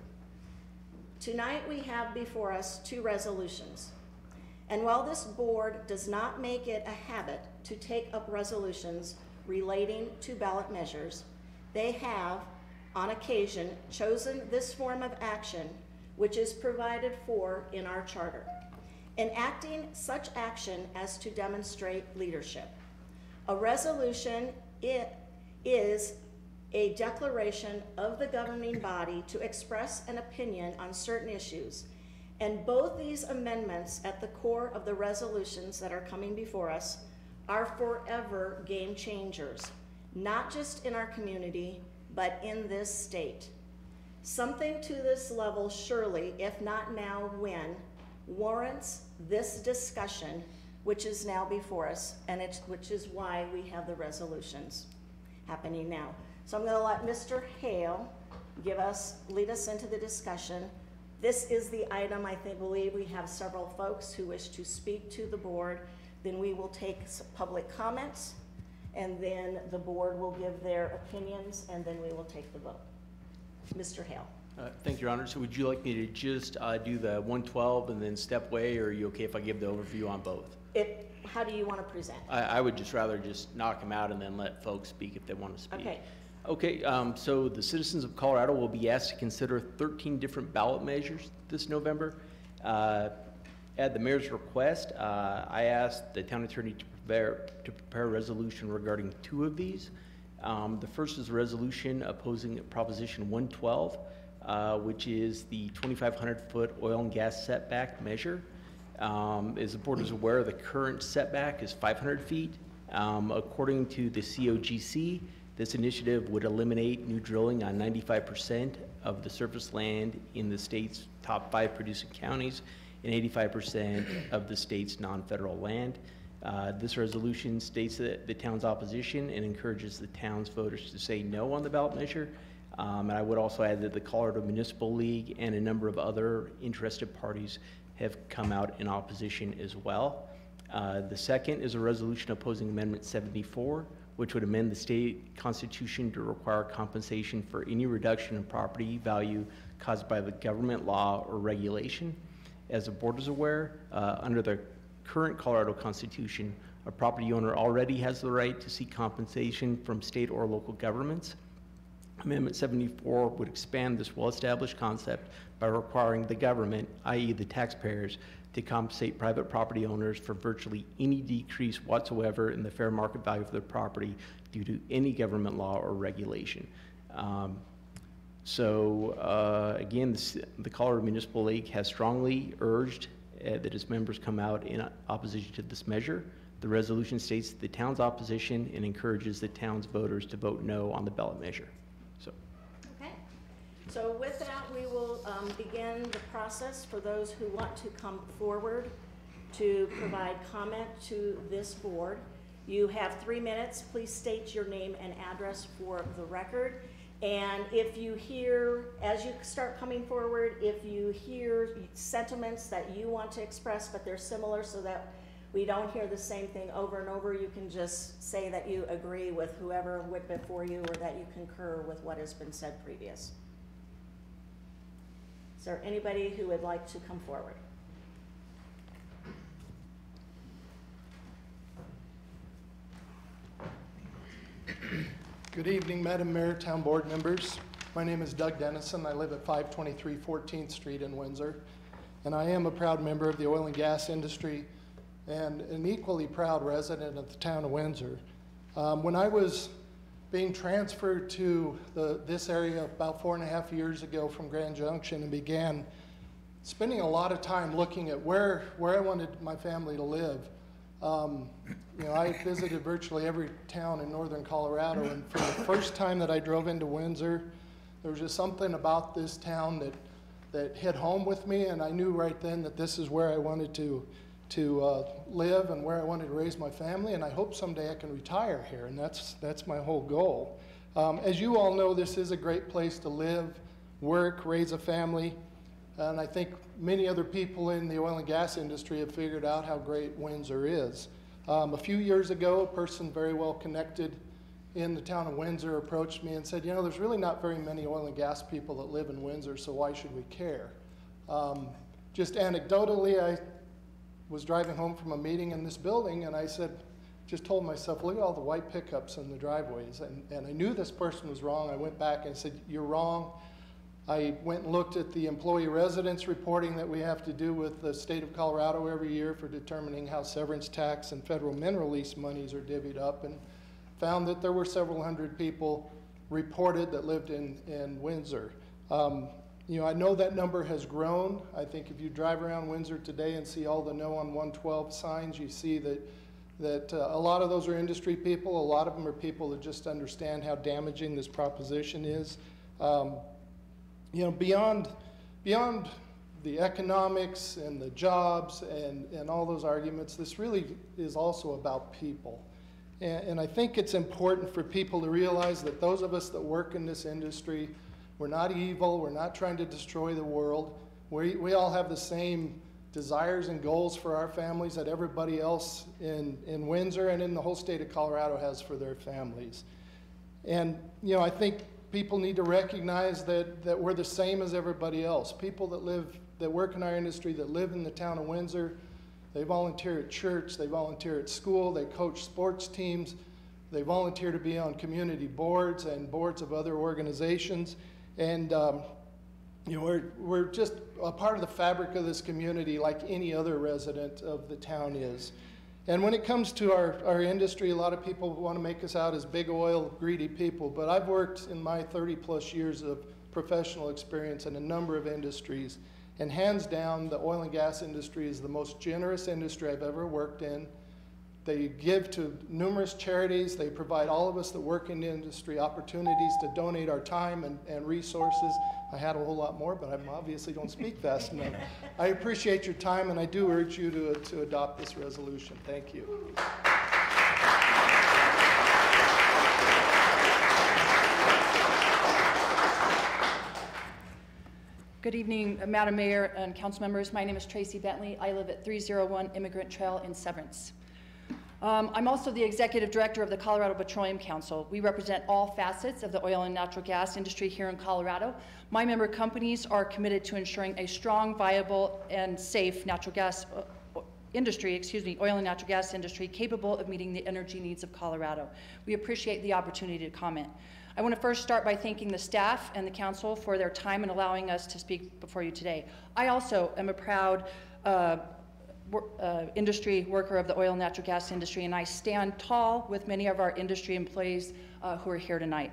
Tonight we have before us 2 resolutions. And while this board does not make it a habit to take up resolutions relating to ballot measures, they have, on occasion, chosen this form of action, which is provided for in our charter, enacting such action as to demonstrate leadership. A resolution is a declaration of the governing body to express an opinion on certain issues, and both these amendments at the core of the resolutions that are coming before us are forever game changers, not just in our community, but in this state. Something to this level surely, if not now when, warrants this discussion, which is now before us, and which is why we have the resolutions happening now. So I'm going to let Mr. Hale lead us into the discussion. This is the item. I believe we have several folks who wish to speak to the board. Then we will take some public comments, and then the board will give their opinions, and then we will take the vote. Mr. Hale. Thank you, Your Honor. So would you like me to just do the 112 and then step away, or are you okay if I give the overview on both? how do you want to present? I would just rather just knock them out and then let folks speak if they want to speak. Okay. Okay, so the citizens of Colorado will be asked to consider 13 different ballot measures this November. At the mayor's request, I asked the town attorney to prepare a resolution regarding 2 of these. The first is a resolution opposing Proposition 112, which is the 2,500-foot oil and gas setback measure. As the board is aware, the current setback is 500 feet. According to the COGC, this initiative would eliminate new drilling on 95% of the surface land in the state's top 5 producing counties and 85% of the state's non-federal land. This resolution states that the town's opposition and encourages the town's voters to say no on the ballot measure. And I would also add that the Colorado Municipal League and a number of other interested parties have come out in opposition as well. The second is a resolution opposing Amendment 74, which would amend the state constitution to require compensation for any reduction in property value caused by the government law or regulation. As the board is aware, under the current Colorado Constitution, a property owner already has the right to seek compensation from state or local governments. Amendment 74 would expand this well-established concept by requiring the government, i.e. the taxpayers, to compensate private property owners for virtually any decrease whatsoever in the fair market value of their property due to any government law or regulation. Again, the Colorado Municipal League has strongly urged that its members come out in opposition to this measure. The resolution states the town's opposition and encourages the town's voters to vote no on the ballot measure. Okay. So with that, we will begin the process for those who want to come forward to provide comment to this board. You have 3 minutes. Please state your name and address for the record. And if you hear, as you start coming forward, if you hear sentiments that you want to express, but they're similar so that we don't hear the same thing over and over, you can just say that you agree with whoever went before you or that you concur with what has been said previous. Is there anybody who would like to come forward? Good evening, Madam Mayor, Town Board members. My name is Doug Dennison. I live at 523 14th Street in Windsor, and I am a proud member of the oil and gas industry and an equally proud resident of the town of Windsor. When I was being transferred to this area about 4.5 years ago from Grand Junction and began spending a lot of time looking at where I wanted my family to live, you know, I visited virtually every town in northern Colorado, and for the first time that I drove into Windsor, there was just something about this town that hit home with me, and I knew right then that this is where I wanted to live and where I wanted to raise my family, and I hope someday I can retire here, and that's my whole goal. As you all know, this is a great place to live, work, raise a family, and I think many other people in the oil and gas industry have figured out how great Windsor is. A few years ago, a person very well connected in the town of Windsor approached me and said, you know, there's really not very many oil and gas people that live in Windsor, so why should we care? Just anecdotally, I was driving home from a meeting in this building, and I just told myself, look at all the white pickups in the driveways, and I knew this person was wrong. I went back and said, you're wrong. I went and looked at the employee residence reporting that we have to do with the state of Colorado every year for determining how severance tax and federal mineral lease monies are divvied up, and found that there were several hundred people reported that lived in Windsor. You know, I know that number has grown. I think if you drive around Windsor today and see all the no on 112 signs, you see that a lot of those are industry people. A lot of them are people that just understand how damaging this proposition is. You know, beyond the economics and the jobs and all those arguments, this really is also about people. And I think it's important for people to realize that those of us that work in this industry, we're not evil, we're not trying to destroy the world. We all have the same desires and goals for our families that everybody else in Windsor and in the whole state of Colorado has for their families. And, you know, I think people need to recognize that we're the same as everybody else. People that work in our industry, that live in the town of Windsor, They volunteer at church, they volunteer at school, they coach sports teams, they volunteer to be on community boards and boards of other organizations. And you know, we're just a part of the fabric of this community like any other resident of the town is. And when it comes to our industry, a lot of people want to make us out as big oil, greedy people, but I've worked in my 30+ years of professional experience in a number of industries, and hands down, the oil and gas industry is the most generous industry I've ever worked in. They give to numerous charities. They provide all of us that work in the industry opportunities to donate our time and resources. I had a whole lot more, but I obviously don't speak fast enough. I appreciate your time, and I do urge you to adopt this resolution. Thank you. Good evening, Madam Mayor and council members. My name is Tracy Bentley. I live at 301 Immigrant Trail in Severance. I'm also the executive director of the Colorado Petroleum Council. We represent all facets of the oil and natural gas industry here in Colorado. My member companies are committed to ensuring a strong, viable, and safe natural gas industry, oil and natural gas industry capable of meeting the energy needs of Colorado. We appreciate the opportunity to comment. I want to first start by thanking the staff and the council for their time in allowing us to speak before you today. I also am a proud industry worker of the oil and natural gas industry, and I stand tall with many of our industry employees who are here tonight.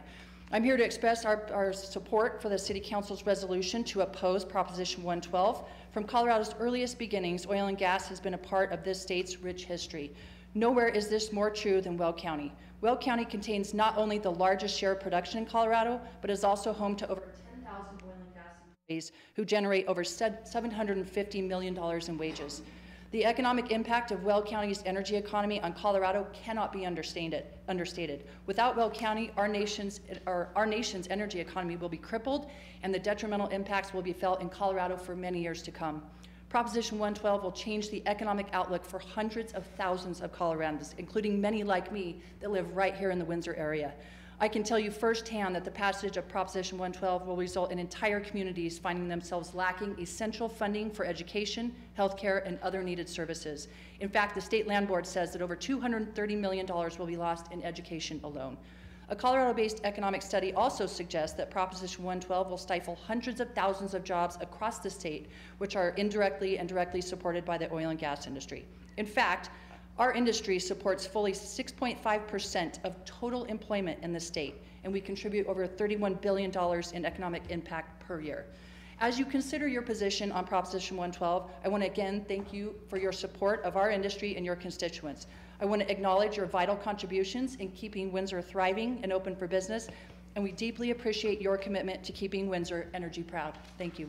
I'm here to express our support for the City Council's resolution to oppose Proposition 112. From Colorado's earliest beginnings, oil and gas has been a part of this state's rich history. Nowhere is this more true than Weld County. Weld County contains not only the largest share of production in Colorado, but is also home to over 10,000 oil and gas employees who generate over $750 million in wages. The economic impact of Weld County's energy economy on Colorado cannot be understated. Without Weld County, our nation's energy economy will be crippled, and the detrimental impacts will be felt in Colorado for many years to come. Proposition 112 will change the economic outlook for hundreds of thousands of Coloradans, including many like me that live right here in the Windsor area. I can tell you firsthand that the passage of Proposition 112 will result in entire communities finding themselves lacking essential funding for education, healthcare, and other needed services. In fact, the State Land Board says that over $230 million will be lost in education alone. A Colorado-based economic study also suggests that Proposition 112 will stifle hundreds of thousands of jobs across the state, which are indirectly and directly supported by the oil and gas industry. In fact, our industry supports fully 6.5% of total employment in the state, and we contribute over $31 billion in economic impact per year. As you consider your position on Proposition 112, I want to again thank you for your support of our industry and your constituents. I want to acknowledge your vital contributions in keeping Windsor thriving and open for business, and we deeply appreciate your commitment to keeping Windsor energy proud. Thank you.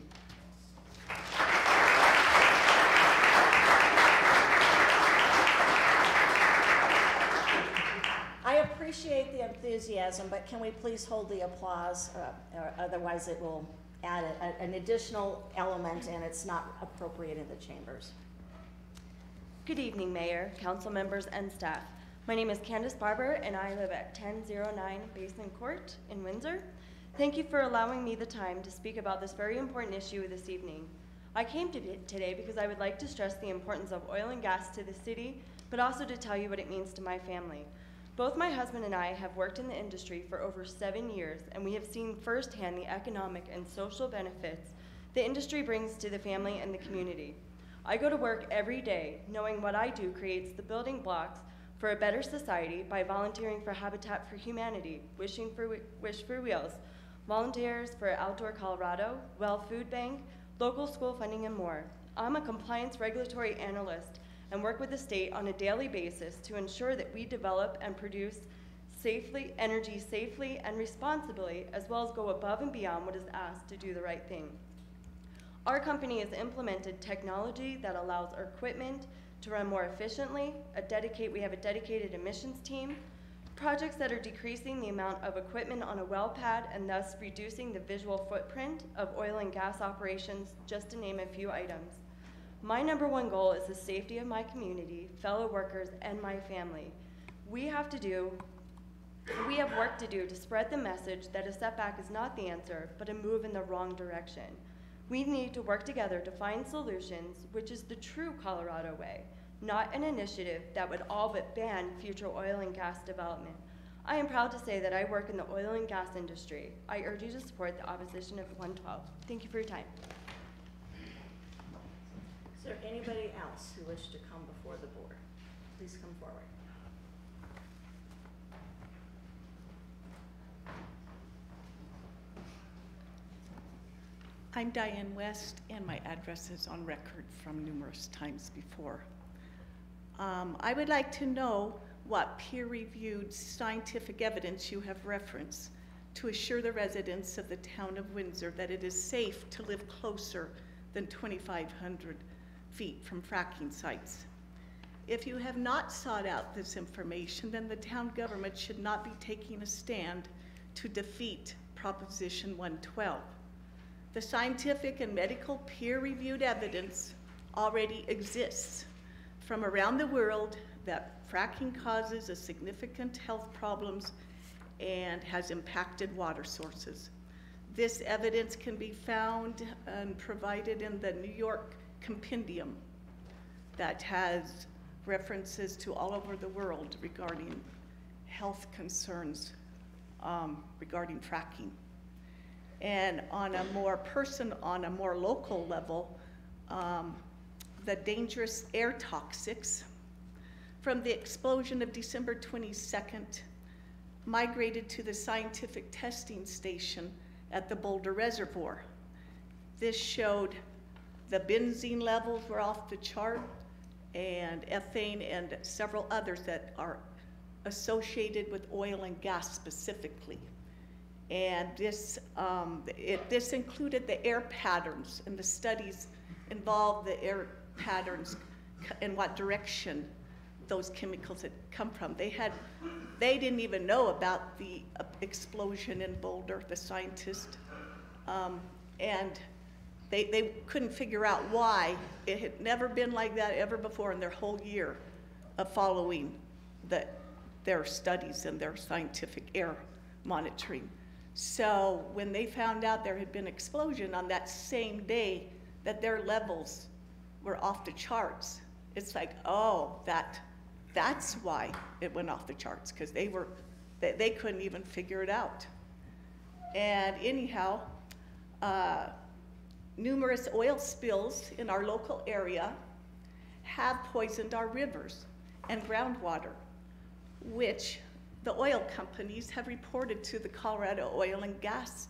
I appreciate the enthusiasm, but can we please hold the applause? Or otherwise it will add an additional element, and it's not appropriate in the chambers. Good evening, Mayor, council members, and staff. My name is Candace Barber, and I live at 1009 Basin Court in Windsor. Thank you for allowing me the time to speak about this very important issue this evening. I came today because I would like to stress the importance of oil and gas to the city, but also to tell you what it means to my family. Both my husband and I have worked in the industry for over 7 years, and we have seen firsthand the economic and social benefits the industry brings to the family and the community. I go to work every day knowing what I do creates the building blocks for a better society by volunteering for Habitat for Humanity, Wish for Wheels, Volunteers for Outdoor Colorado, Well Food Bank, local school funding, and more. I'm a compliance regulatory analyst and work with the state on a daily basis to ensure that we develop and produce energy safely and responsibly, as well as go above and beyond what is asked to do the right thing. Our company has implemented technology that allows our equipment to run more efficiently. We have a dedicated emissions team, projects that are decreasing the amount of equipment on a well pad and thus reducing the visual footprint of oil and gas operations, just to name a few items. My #1 goal is the safety of my community, fellow workers, and my family. We have work to do to spread the message that a setback is not the answer, but a move in the wrong direction. We need to work together to find solutions, which is the true Colorado way, not an initiative that would all but ban future oil and gas development. I am proud to say that I work in the oil and gas industry. I urge you to support the opposition of 112. Thank you for your time. Is there anybody else who wishes to come before the board? Please come forward. I'm Diane West, and my address is on record from numerous times before. I would like to know what peer-reviewed scientific evidence you have referenced to assure the residents of the town of Windsor that it is safe to live closer than 2,500 feet from fracking sites. If you have not sought out this information, then the town government should not be taking a stand to defeat Proposition 112. The scientific and medical peer-reviewed evidence already exists from around the world that fracking causes a significant health problems and has impacted water sources. This evidence can be found and provided in the New York Compendium that has references to all over the world regarding health concerns regarding fracking. And on a more local level, the dangerous air toxics from the explosion of December 22nd migrated to the scientific testing station at the Boulder Reservoir. This showed the benzene levels were off the chart, and ethane and several others that are associated with oil and gas specifically. And this included the air patterns, and the studies involved the air patterns and what direction those chemicals had come from. They didn't even know about the explosion in Boulder, the scientists, and they couldn't figure out why. It had never been like that ever before in their whole year of following their studies and their scientific air monitoring. So when they found out there had been an explosion on that same day that their levels were off the charts, it's like, oh, that's why it went off the charts, because they couldn't even figure it out. And anyhow, numerous oil spills in our local area have poisoned our rivers and groundwater, which the oil companies have reported to the Colorado Oil and Gas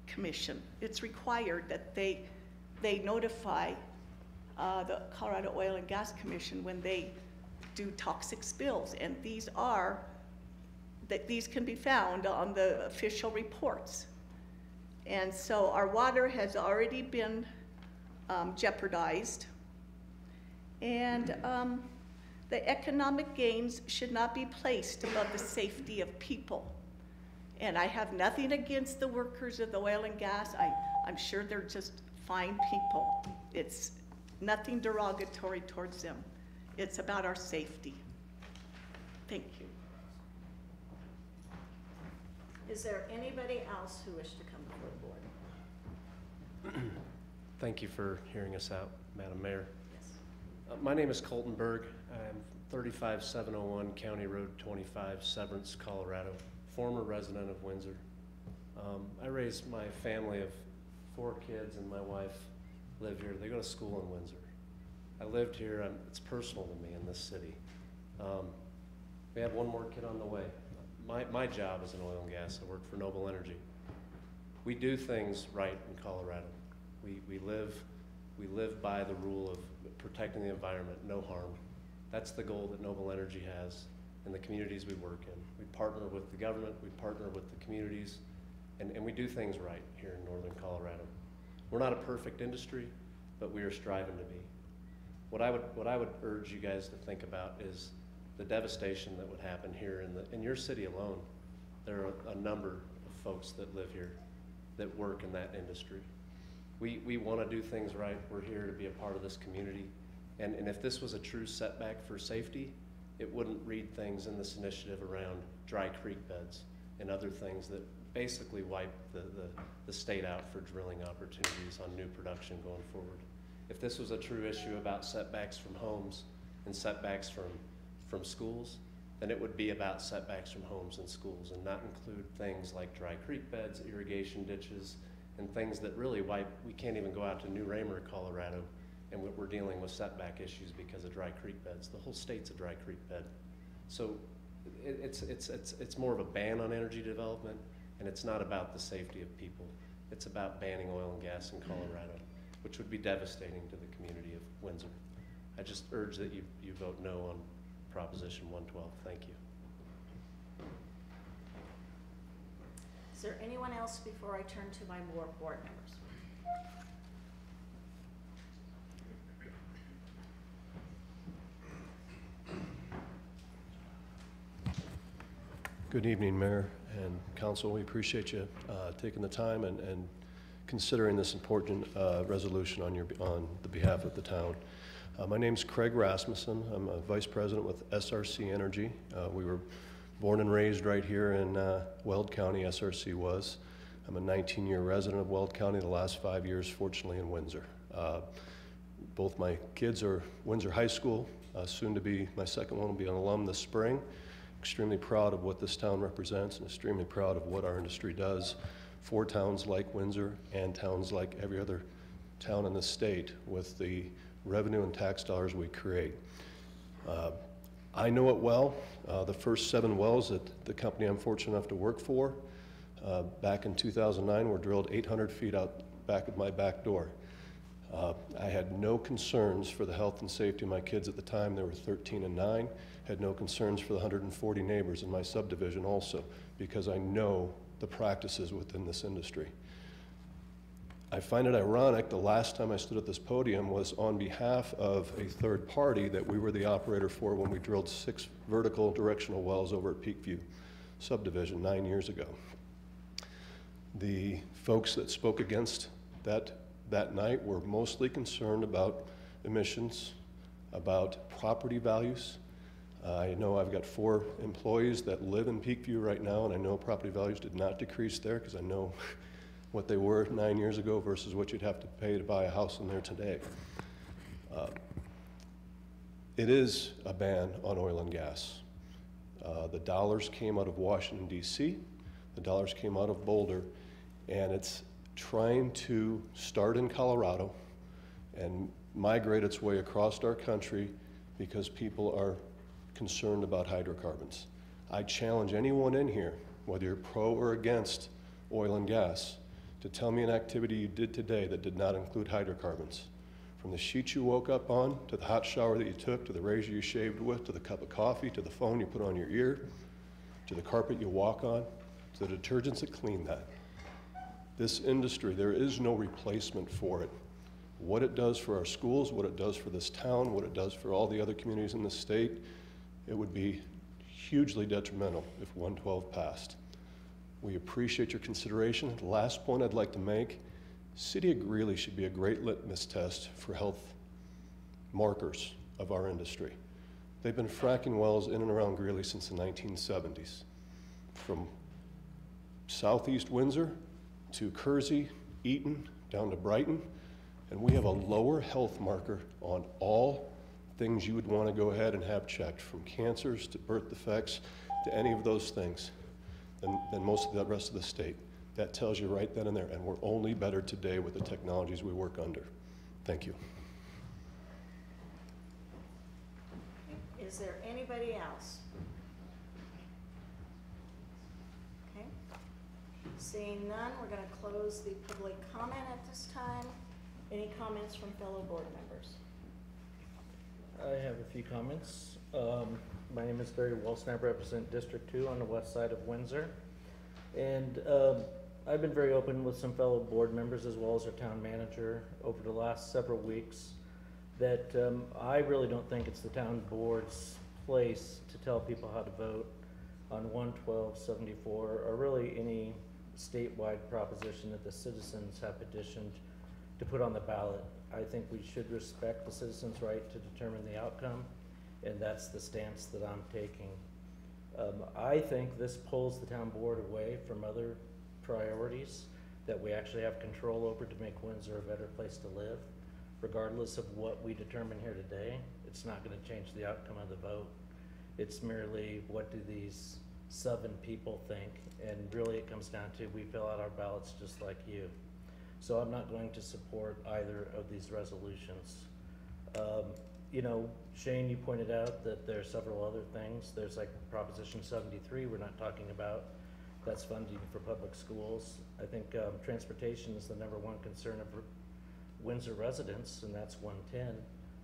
Commission. It's required that they notify the Colorado Oil and Gas Commission when they do toxic spills, and these can be found on the official reports. And so our water has already been jeopardized, and the economic gains should not be placed above the safety of people. And I have nothing against the workers of the oil and gas. I'm sure they're just fine people. It's nothing derogatory towards them. It's about our safety. Thank you. Is there anybody else who wishes to come before the board? Thank you for hearing us out, Madam Mayor. Yes. My name is Colton Berg. I'm 35701 County Road 25, Severance, Colorado, former resident of Windsor. I raised my family of 4 kids, and my wife live here. They go to school in Windsor. I lived here. It's personal to me in this city. We have one more kid on the way. My job is in oil and gas. I work for Noble Energy. We do things right in Colorado. We live by the rule of protecting the environment, no harm. That's the goal that Noble Energy has in the communities we work in. We partner with the government, we partner with the communities, and we do things right here in northern Colorado. We're not a perfect industry, but we are striving to be. What I would urge you guys to think about is the devastation that would happen here in your city alone. There are a number of folks that live here that work in that industry. We want to do things right. We're here to be a part of this community. And if this was a true setback for safety, it wouldn't read things in this initiative around dry creek beds and other things that basically wipe the state out for drilling opportunities on new production going forward. If this was a true issue about setbacks from homes and setbacks from schools, then it would be about setbacks from homes and schools and not include things like dry creek beds, irrigation ditches, and things that really we can't even go out to New Raymer, Colorado, and we're dealing with setback issues because of dry creek beds. The whole state's a dry creek bed. So it's more of a ban on energy development, and it's not about the safety of people. It's about banning oil and gas in Colorado, which would be devastating to the community of Windsor. I just urge that you vote no on Proposition 112. Thank you. Is there anyone else before I turn to my board members? Good evening, Mayor and Council. We appreciate you taking the time and considering this important resolution on the behalf of the town. My name's Craig Rasmussen. I'm a Vice President with SRC Energy. We were born and raised right here in Weld County, SRC was. I'm a 19-year resident of Weld County, the last 5 years, fortunately, in Windsor. Both my kids are Windsor High School, soon to be, my second one will be an alum this spring. Extremely proud of what this town represents and extremely proud of what our industry does for towns like Windsor and towns like every other town in the state with the revenue and tax dollars we create. I know it well. The first 7 wells that the company I'm fortunate enough to work for back in 2009 were drilled 800 feet out back of my back door. I had no concerns for the health and safety of my kids at the time. They were 13 and 9. Had no concerns for the 140 neighbors in my subdivision also, because I know the practices within this industry. I find it ironic, the last time I stood at this podium was on behalf of a third party that we were the operator for when we drilled 6 vertical directional wells over at Peakview subdivision 9 years ago. The folks that spoke against that night were mostly concerned about emissions, about property values. I know I've got 4 employees that live in Peakview right now, and I know property values did not decrease there because I know what they were 9 years ago versus what you'd have to pay to buy a house in there today. It is a ban on oil and gas. The dollars came out of Washington, D.C., the dollars came out of Boulder, and it's trying to start in Colorado and migrate its way across our country because people are concerned about hydrocarbons. I challenge anyone in here, whether you're pro or against oil and gas, to tell me an activity you did today that did not include hydrocarbons. From the sheet you woke up on, to the hot shower that you took, to the razor you shaved with, to the cup of coffee, to the phone you put on your ear, to the carpet you walk on, to the detergents that clean that. This industry, there is no replacement for it. What it does for our schools, what it does for this town, what it does for all the other communities in the state, it would be hugely detrimental if 112 passed. We appreciate your consideration. The last point I'd like to make, City of Greeley should be a great litmus test for health markers of our industry. They've been fracking wells in and around Greeley since the 1970s. From southeast Windsor to Kersey, Eaton, down to Brighton, and we have a lower health marker on all things you would want to go ahead and have checked, from cancers to birth defects to any of those things, than most of the rest of the state. That tells you right then and there, and we're only better today with the technologies we work under. Thank you. Is there anybody else? Okay. Seeing none, we're going to close the public comment at this time. Any comments from fellow board members? I have a few comments. My name is Barry Wilson. I represent District 2 on the west side of Windsor. And I've been very open with some fellow board members as well as our town manager over the last several weeks that I really don't think it's the town board's place to tell people how to vote on 11274 or really any statewide proposition that the citizens have petitioned to put on the ballot. I think we should respect the citizens' right to determine the outcome, and that's the stance that I'm taking. I think this pulls the town board away from other priorities that we actually have control over to make Windsor a better place to live. Regardless of what we determine here today, it's not gonna change the outcome of the vote. It's merely, what do these 7 people think? And really it comes down to, we fill out our ballots just like you. So I'm not going to support either of these resolutions. You know, Shane, you pointed out that there are several other things. There's like Proposition 73 we're not talking about. That's funding for public schools. I think transportation is the #1 concern of Windsor residents, and that's 110,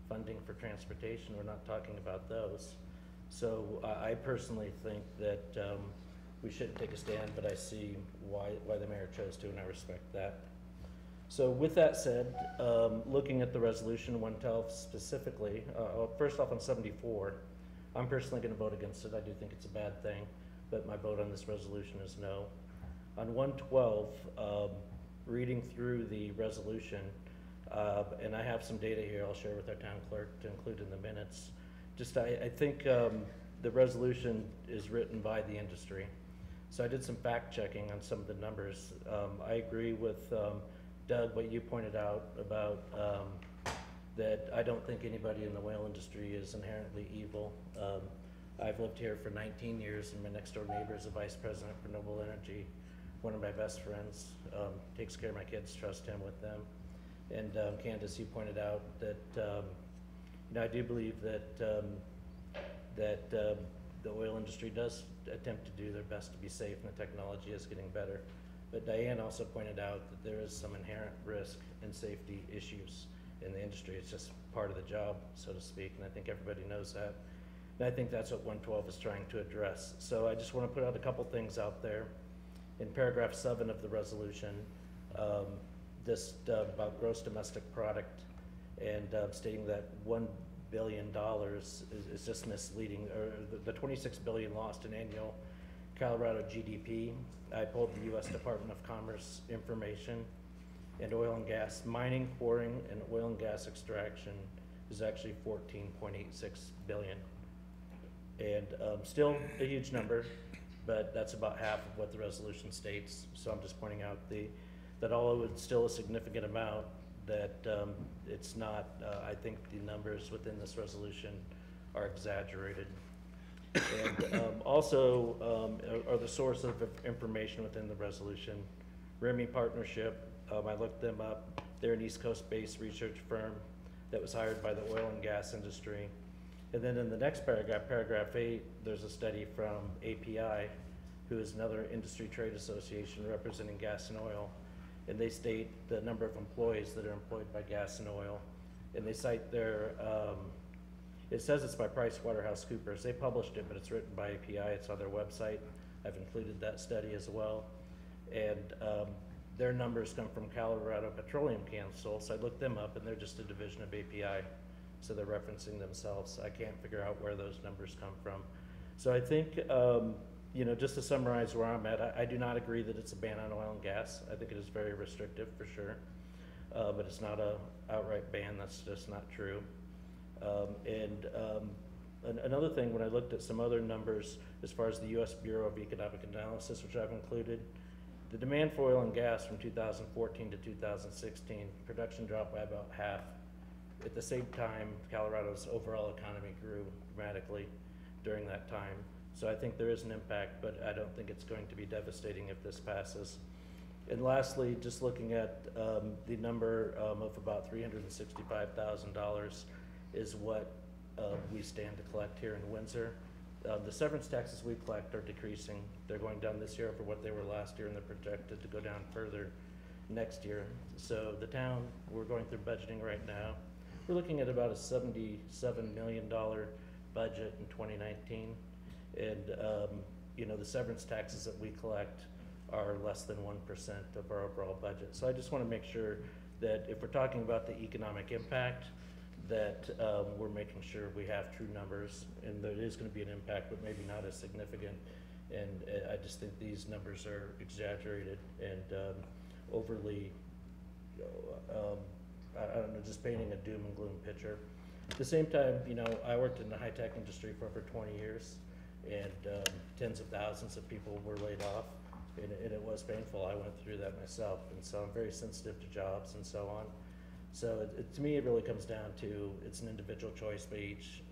funding for transportation. We're not talking about those. So I personally think that we shouldn't take a stand, but I see why the mayor chose to, and I respect that. So with that said, looking at the resolution 112 specifically, first off on 74, I'm personally going to vote against it. I do think it's a bad thing, but my vote on this resolution is no. On 112, reading through the resolution, and I have some data here I'll share with our town clerk to include in the minutes. Just I think the resolution is written by the industry. So I did some fact checking on some of the numbers. I agree with Doug, what you pointed out about that I don't think anybody in the oil industry is inherently evil. I've lived here for 19 years, and my next door neighbor is a vice president for Noble Energy. One of my best friends, takes care of my kids, trust him with them. And Candace, you pointed out that you know, I do believe that the oil industry does attempt to do their best to be safe, and the technology is getting better. But Diane also pointed out that there is some inherent risk and safety issues in the industry. It's just part of the job, so to speak, and I think everybody knows that. And I think that's what 112 is trying to address. So I just want to put out a couple things out there. In paragraph 7 of the resolution, just about gross domestic product, and stating that $1 billion is just misleading, or the $26 billion lost in annual Colorado GDP. I pulled the U.S. Department of Commerce information, and oil and gas mining, quarrying, and oil and gas extraction is actually 14.86 billion. And still a huge number, but that's about half of what the resolution states. So I'm just pointing out that although it's still a significant amount, that it's not, I think the numbers within this resolution are exaggerated. And also are the source of information within the resolution. RIMI Partnership, I looked them up. They're an East Coast-based research firm that was hired by the oil and gas industry. And then in the next paragraph, paragraph 8, there's a study from API, who is another industry trade association representing gas and oil. And they state the number of employees that are employed by gas and oil. And they cite their, it says it's by PricewaterhouseCoopers. They published it, but it's written by API. It's on their website. I've included that study as well. And their numbers come from Colorado Petroleum Council. So I looked them up, and they're just a division of API. So they're referencing themselves. I can't figure out where those numbers come from. So I think, you know, just to summarize where I'm at, I do not agree that it's a ban on oil and gas. I think it is very restrictive for sure, but it's not a outright ban. That's just not true. Another thing, when I looked at some other numbers as far as the U.S. Bureau of Economic Analysis, which I've included, the demand for oil and gas from 2014 to 2016, production dropped by about half. At the same time, Colorado's overall economy grew dramatically during that time. So I think there is an impact, but I don't think it's going to be devastating if this passes. And lastly, just looking at the number of about $365,000 is what we stand to collect here in Windsor. The severance taxes we collect are decreasing. They're going down this year over what they were last year, and they're projected to go down further next year. So the town, we're going through budgeting right now. We're looking at about a $77 million budget in 2019. And, you know, the severance taxes that we collect are less than 1% of our overall budget. So I just want to make sure that if we're talking about the economic impact, that we're making sure we have true numbers, and there is going to be an impact, but maybe not as significant. And I just think these numbers are exaggerated and overly, I don't know, just painting a doom and gloom picture. At the same time, you know, I worked in the high-tech industry for over 20 years, and tens of thousands of people were laid off. and it was painful. I went through that myself, and so I'm very sensitive to jobs and so on. So to me, it really comes down to, it's an individual choice by each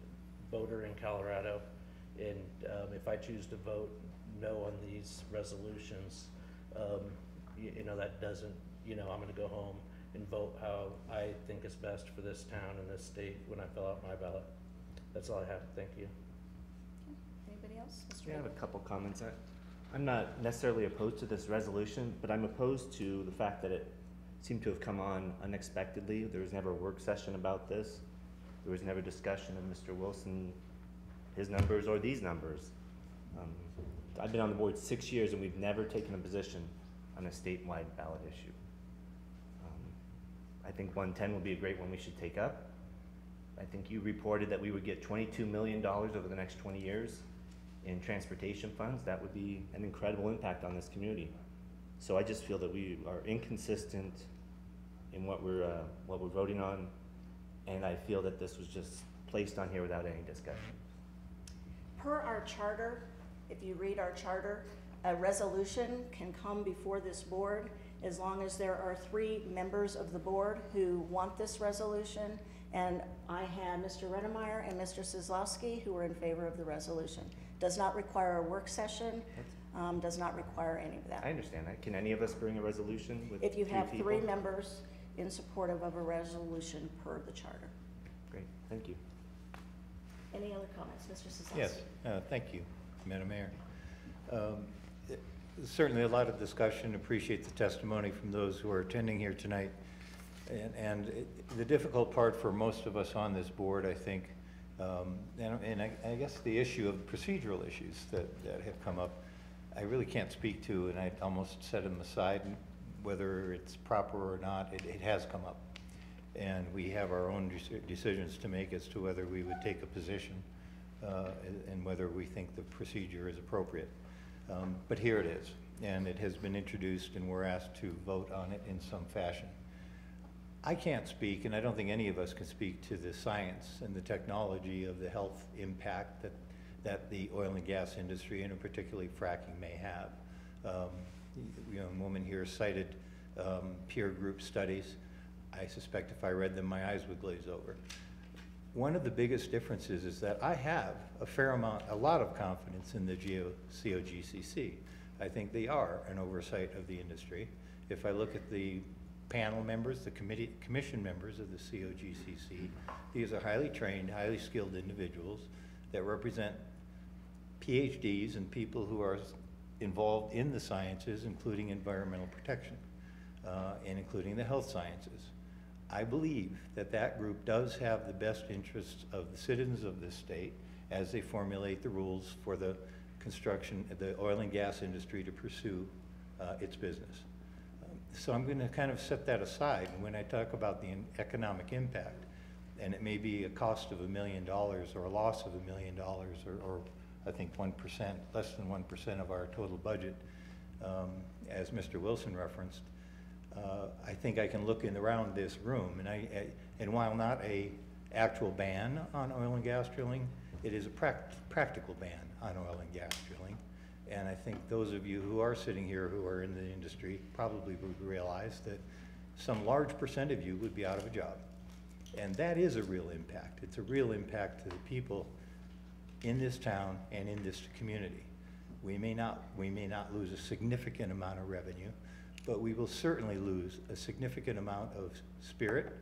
voter in Colorado. And if I choose to vote no on these resolutions, you know, that doesn't, you know, I'm gonna go home and vote how I think is best for this town and this state when I fill out my ballot. That's all I have. Thank you. Anybody else? Mr. Yeah, I have a Baker? couple comments. I'm not necessarily opposed to this resolution, but I'm opposed to the fact that it seemed to have come on unexpectedly. There was never a work session about this. There was never discussion of Mr. Wilson, his numbers, or these numbers. I've been on the board 6 years, and we've never taken a position on a statewide ballot issue. I think 110 would be a great one we should take up. I think you reported that we would get $22 million over the next 20 years in transportation funds. That would be an incredible impact on this community. So I just feel that we are inconsistent in what we're voting on, and I feel that this was just placed on here without any discussion. Per our charter, if you read our charter, a resolution can come before this board as long as there are 3 members of the board who want this resolution. And I had Mr. Redemeyer and Mr. Kozlowski who were in favor of the resolution. Does not require a work session, does not require any of that. I understand that. Can any of us bring a resolution with If you 3 have people? 3 members in support of a resolution per the charter. Great, thank you. Any other comments, Mr. Kozlowski? Yes, thank you, Madam Mayor. Certainly a lot of discussion, appreciate the testimony from those who are attending here tonight. The difficult part for most of us on this board, I think, and I guess the issue of procedural issues that have come up, I really can't speak to, and I almost set them aside, whether it's proper or not, it has come up. And we have our own decisions to make as to whether we would take a position and whether we think the procedure is appropriate. But here it is, and it has been introduced, and we're asked to vote on it in some fashion. I can't speak, and I don't think any of us can speak to the science and the technology of the health impact that the oil and gas industry, and particularly fracking, may have. The young woman here cited peer group studies. I suspect if I read them, my eyes would glaze over. One of the biggest differences is that I have a lot of confidence in the COGCC. I think they are an oversight of the industry. If I look at the panel members, the commission members of the COGCC, these are highly trained, highly skilled individuals that represent PhDs and people who are involved in the sciences, including environmental protection, and including the health sciences. I believe that that group does have the best interests of the citizens of this state as they formulate the rules for the construction, the oil and gas industry to pursue its business. So I'm going to kind of set that aside. And when I talk about the economic impact, and it may be a cost of $1 million or a loss of $1 million, or I think 1%, less than 1% of our total budget, as Mr. Wilson referenced, I think I can look around this room, and while not a actual ban on oil and gas drilling, it is a practical ban on oil and gas drilling. And I think those of you who are sitting here who are in the industry probably would realize that some large percent of you would be out of a job. And that is a real impact. It's a real impact to the people in this town and in this community. We may not lose a significant amount of revenue, but we will certainly lose a significant amount of spirit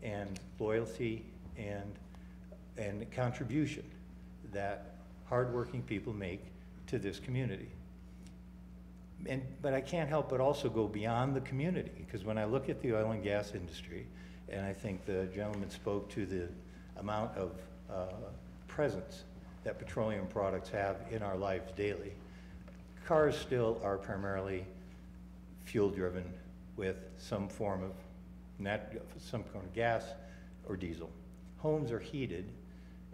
and loyalty and contribution that hardworking people make to this community. But I can't help but also go beyond the community, because when I look at the oil and gas industry, and I think the gentleman spoke to the amount of presence that petroleum products have in our lives daily, cars still are primarily fuel-driven with some form of gas or diesel. Homes are heated,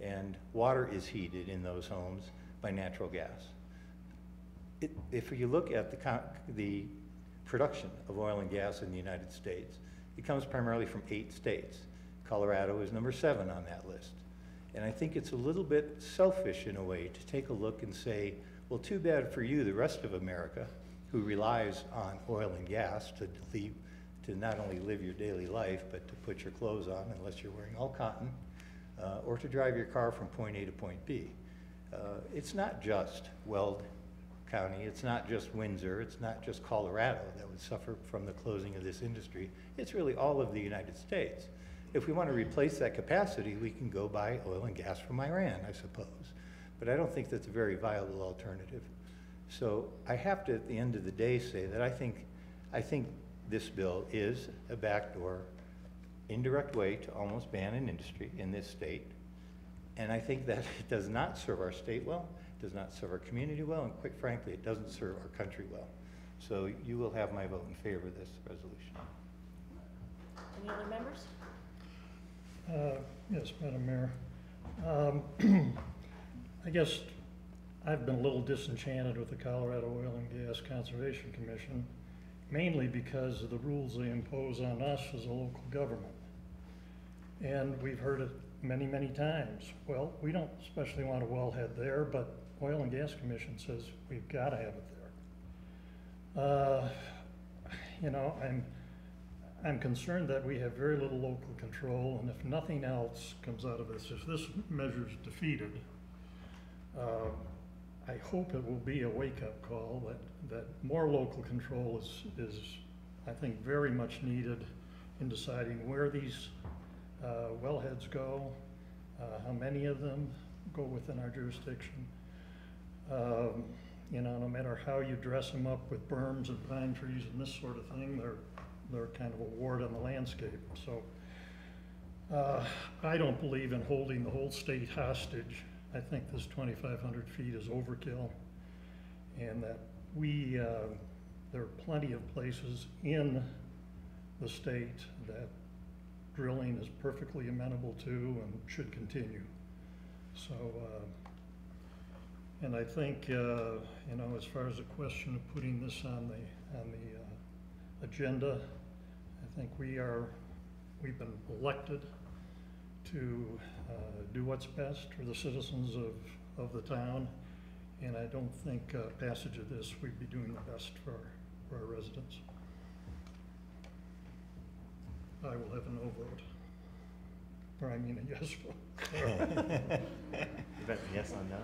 and water is heated in those homes by natural gas. If you look at the production of oil and gas in the United States, it comes primarily from 8 states. Colorado is number 7 on that list. And I think it's a little bit selfish in a way to take a look and say, well, too bad for you, the rest of America, who relies on oil and gas to not only live your daily life, but to put your clothes on, unless you're wearing all cotton, or to drive your car from point A to point B. It's not just Weld County, it's not just Windsor, it's not just Colorado that would suffer from the closing of this industry. It's really all of the United States. If we want to replace that capacity, we can go buy oil and gas from Iran, I suppose. But I don't think that's a very viable alternative. So I have to, at the end of the day, say that I think this bill is a backdoor, indirect way to almost ban an industry in this state. And I think that it does not serve our state well, does not serve our community well, and quite frankly, it doesn't serve our country well. So you will have my vote in favor of this resolution. Any other members? Yes, Madam Mayor. I guess I've been a little disenchanted with the Colorado Oil and Gas Conservation Commission, mainly because of the rules they impose on us as a local government. And we've heard it many, many times. Well, we don't especially want a wellhead there, but Oil and Gas Commission says we've got to have it there. You know, I'm concerned that we have very little local control, and if nothing else comes out of this, if this measure is defeated, I hope it will be a wake-up call that more local control is, I think, very much needed in deciding where these wellheads go, how many of them go within our jurisdiction. You know, no matter how you dress them up with berms and pine trees and this sort of thing, they're kind of a ward on the landscape. So I don't believe in holding the whole state hostage. I think this 2,500 feet is overkill, and that there are plenty of places in the state that drilling is perfectly amenable to and should continue. So, and I think, you know, as far as the question of putting this on the agenda, I think we've been elected to do what's best for the citizens of the town, and I don't think passage of this, we'd be doing the best for our residents. I will have a no vote, or I mean a yes vote. That's yes on no?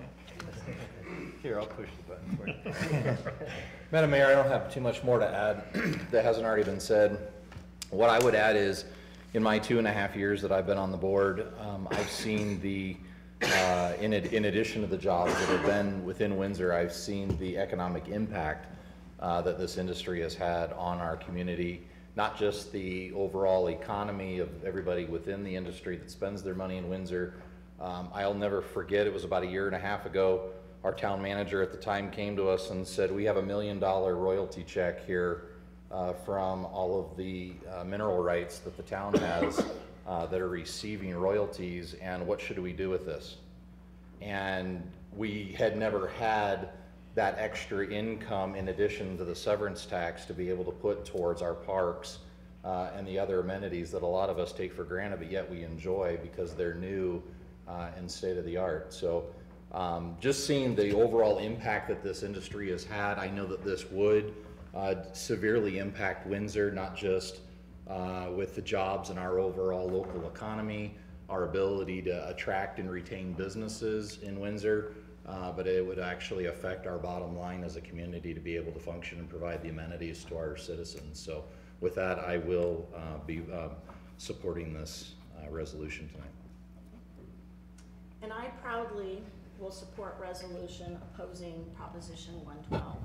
Here, I'll push the button for you. Madam Mayor, I don't have too much more to add that hasn't already been said. What I would add is, in my 2.5 years that I've been on the board, I've seen the, in addition to the jobs that have been within Windsor, I've seen the economic impact that this industry has had on our community, not just the overall economy of everybody within the industry that spends their money in Windsor. I'll never forget, it was about 1.5 years ago, our town manager at the time came to us and said, we have $1 million royalty check here from all of the mineral rights that the town has that are receiving royalties, and what should we do with this? And we had never had that extra income in addition to the severance tax to be able to put towards our parks and the other amenities that a lot of us take for granted, but yet we enjoy because they're new and state of the art. So just seeing the overall impact that this industry has had, I know that this would severely impact Windsor, not just with the jobs in our overall local economy, our ability to attract and retain businesses in Windsor, but it would actually affect our bottom line as a community to be able to function and provide the amenities to our citizens. So with that, I will be supporting this resolution tonight. And I proudly will support resolution opposing Proposition 112,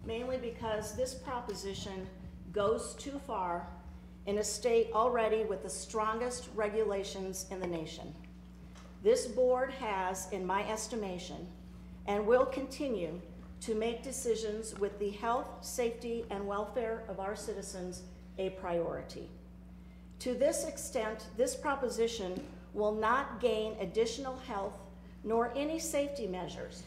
mainly because this proposition goes too far in a state already with the strongest regulations in the nation. This board has, in my estimation, and will continue to make decisions with the health, safety, and welfare of our citizens a priority. To this extent, this proposition will not gain additional health nor any safety measures.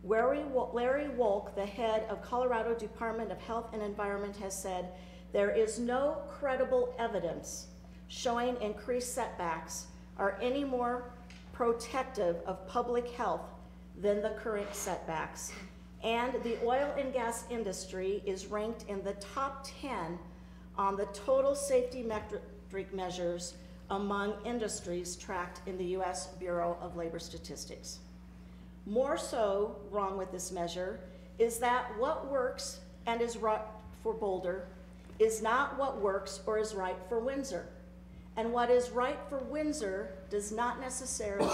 Larry Wolk, the head of Colorado Department of Health and Environment, has said, there is no credible evidence showing increased setbacks are any more protective of public health than the current setbacks. and the oil and gas industry is ranked in the top 10 on the total safety metric measures among industries tracked in the U.S. Bureau of Labor Statistics. More so wrong with this measure is that what works and is right for Boulder is not what works or is right for Windsor. And what is right for Windsor does not necessarily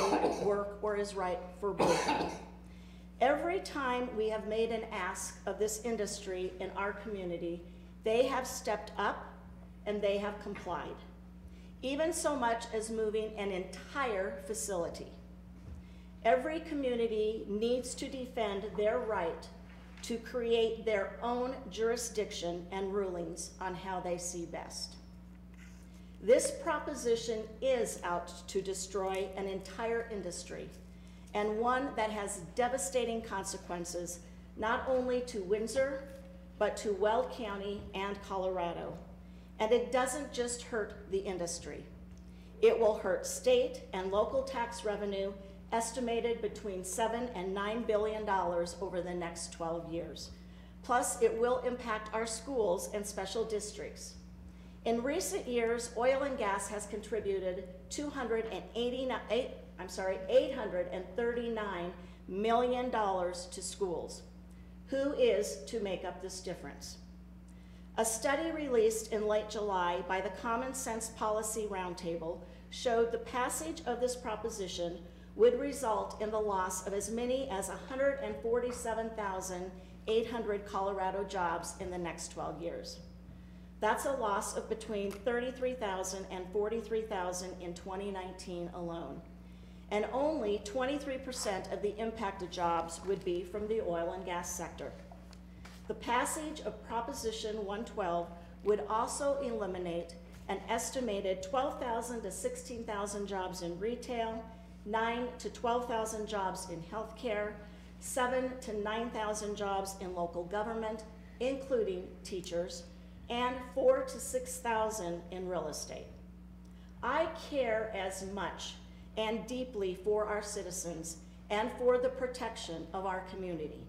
work or is right for Boulder. Every time we have made an ask of this industry in our community, they have stepped up and they have complied, even so much as moving an entire facility. Every community needs to defend their right to create their own jurisdiction and rulings on how they see best. This proposition is out to destroy an entire industry, and one that has devastating consequences not only to Windsor, but to Weld County and Colorado. And it doesn't just hurt the industry. It will hurt state and local tax revenue estimated between $7 and $9 billion over the next 12 years. Plus, it will impact our schools and special districts. In recent years, oil and gas has contributed $839 million to schools. Who is to make up this difference? A study released in late July by the Common Sense Policy Roundtable showed the passage of this proposition would result in the loss of as many as 147,800 Colorado jobs in the next 12 years. That's a loss of between 33,000 and 43,000 in 2019 alone. And only 23% of the impacted jobs would be from the oil and gas sector. The passage of Proposition 112 would also eliminate an estimated 12,000 to 16,000 jobs in retail, 9,000 to 12,000 jobs in healthcare, 7,000 to 9,000 jobs in local government, including teachers, and 4,000 to 6,000 in real estate. I care as much and deeply for our citizens and for the protection of our community.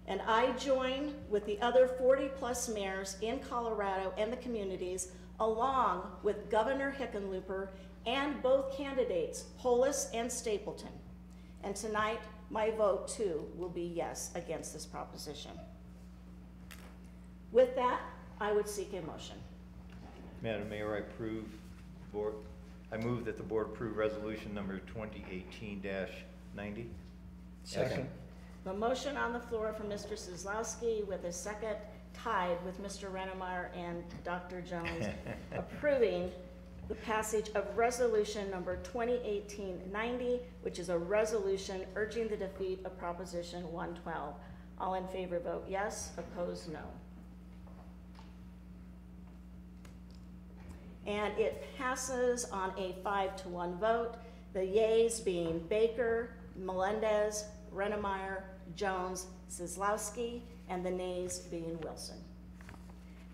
And I join with the other 40+ mayors in Colorado and the communities, along with Governor Hickenlooper and both candidates, Polis and Stapleton. And tonight, my vote too will be yes against this proposition. With that, I would seek a motion. Madam Mayor, I move that the board approve resolution number 2018-90. Second. The motion on the floor from Mr. Kozlowski with a second tied with Mr. Rennemeyer and Dr. Jones approving the passage of resolution number 2018-90, which is a resolution urging the defeat of Proposition 112. All in favor vote yes, opposed no. And it passes on a 5-to-1 vote, the yeas being Baker, Melendez, Rennemeyer, Jones, Kozlowski, and the nays being Wilson.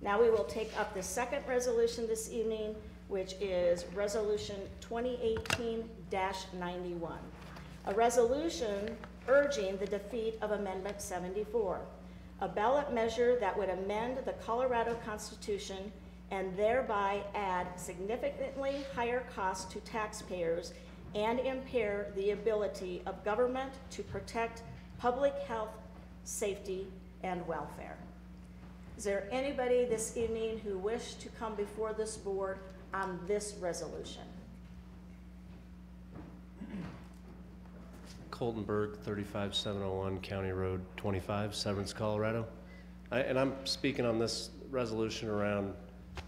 Now we will take up the second resolution this evening, which is Resolution 2018-91, a resolution urging the defeat of Amendment 74, a ballot measure that would amend the Colorado Constitution and thereby add significantly higher costs to taxpayers and impair the ability of government to protect public health, safety, and welfare. Is there anybody this evening who wishes to come before this board on this resolution? Colton Berg, 35701 County Road 25, Severance, Colorado. And I'm speaking on this resolution around,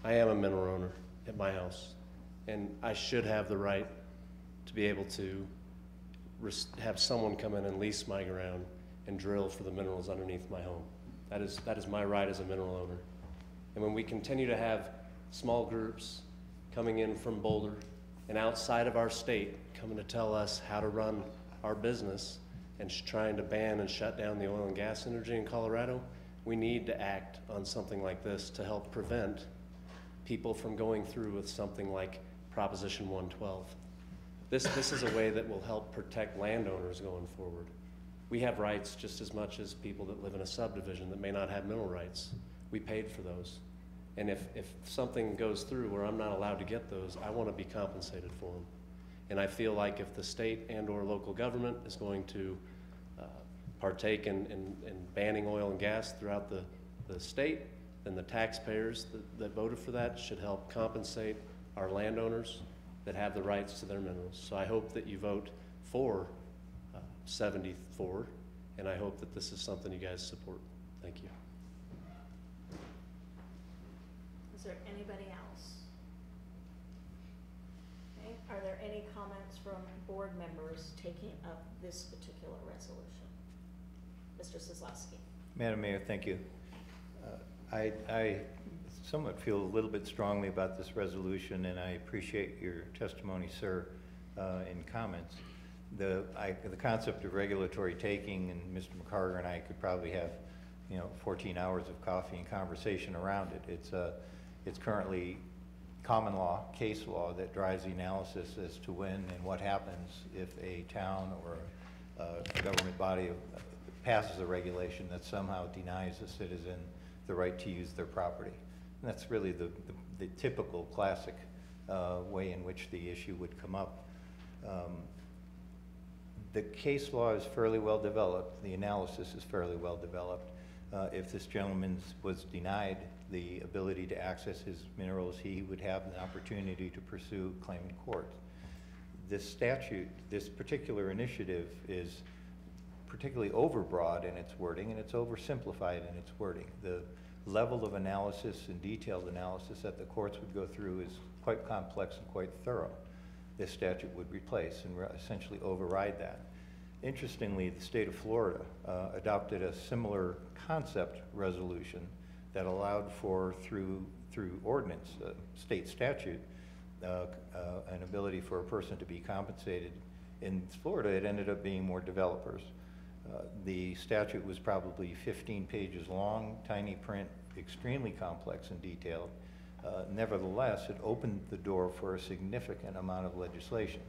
I am a mineral owner at my house, and I should have the right to be able to have someone come in and lease my ground and drill for the minerals underneath my home. That is my right as a mineral owner. And when we continue to have small groups coming in from Boulder and outside of our state coming to tell us how to run our business and trying to ban and shut down the oil and gas industry in Colorado, we need to act on something like this to help prevent people from going through with something like Proposition 112. This is a way that will help protect landowners going forward. We have rights just as much as people that live in a subdivision that may not have mineral rights. We paid for those. And if something goes through where I'm not allowed to get those, I want to be compensated for them. And I feel like if the state and or local government is going to partake in banning oil and gas throughout the state, then the taxpayers that voted for that should help compensate our landowners that have the rights to their minerals. So I hope that you vote for 74, and I hope that this is something you guys support. Thank you. Is there anybody else? Okay. Are there any comments from board members taking up this particular resolution? Mr. Kozlowski. Madam Mayor, thank you. I somewhat feel a little bit strongly about this resolution, and I appreciate your testimony, sir, in comments. The concept of regulatory taking, and Mr. McCarter and I could probably have, 14 hours of coffee and conversation around it. It's currently common law, case law, that drives the analysis as to when and what happens if a town or a government body passes a regulation that somehow denies a citizen the right to use their property. And that's really the typical classic way in which the issue would come up. The case law is fairly well developed. The analysis is fairly well developed. If this gentleman was denied the ability to access his minerals, he would have an opportunity to pursue claim in court. This statute, this particular initiative, is particularly overbroad in its wording, and it's oversimplified in its wording. The level of analysis and detailed analysis that the courts would go through is quite complex and quite thorough. This statute would replace and essentially override that. Interestingly, the state of Florida adopted a similar concept resolution that allowed for, through ordinance, state statute, an ability for a person to be compensated. In Florida, it ended up being more developers. The statute was probably 15 pages long, tiny print, extremely complex and detailed. Nevertheless, it opened the door for a significant amount of legislation.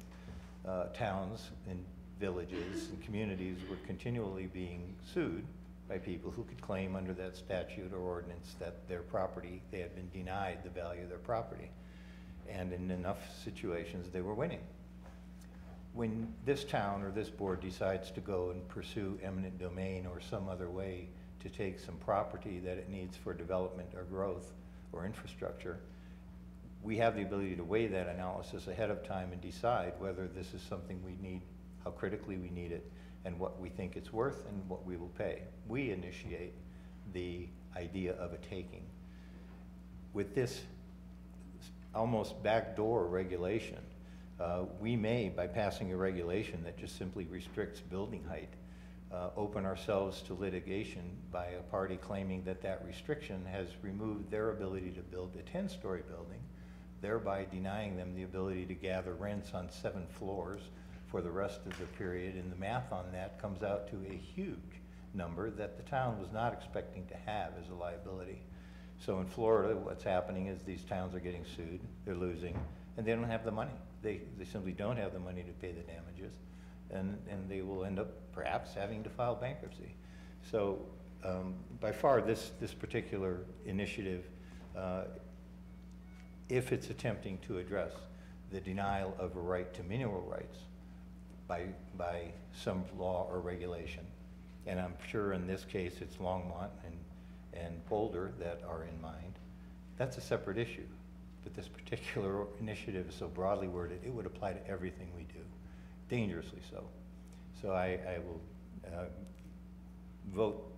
Towns and villages and communities were continually being sued by people who could claim under that statute or ordinance that their property, they had been denied the value of their property. And in enough situations, they were winning. When this town or this board decides to go and pursue eminent domain or some other way to take some property that it needs for development or growth or infrastructure, we have the ability to weigh that analysis ahead of time and decide whether this is something we need, how critically we need it, and what we think it's worth and what we will pay. We initiate the idea of a taking. With this almost backdoor regulation, we may, by passing a regulation that just simply restricts building height, open ourselves to litigation by a party claiming that that restriction has removed their ability to build a 10-story building, thereby denying them the ability to gather rents on 7 floors for the rest of the period. And the math on that comes out to a huge number that the town was not expecting to have as a liability. So in Florida, what's happening is these towns are getting sued, they're losing, and they don't have the money. They simply don't have the money to pay the damages, and they will end up perhaps having to file bankruptcy. So by far, this particular initiative, if it's attempting to address the denial of a right to mineral rights by some law or regulation, and I'm sure in this case it's Longmont and Boulder that are in mind, that's a separate issue. But this particular initiative is so broadly worded, it would apply to everything we do, dangerously so. So I will vote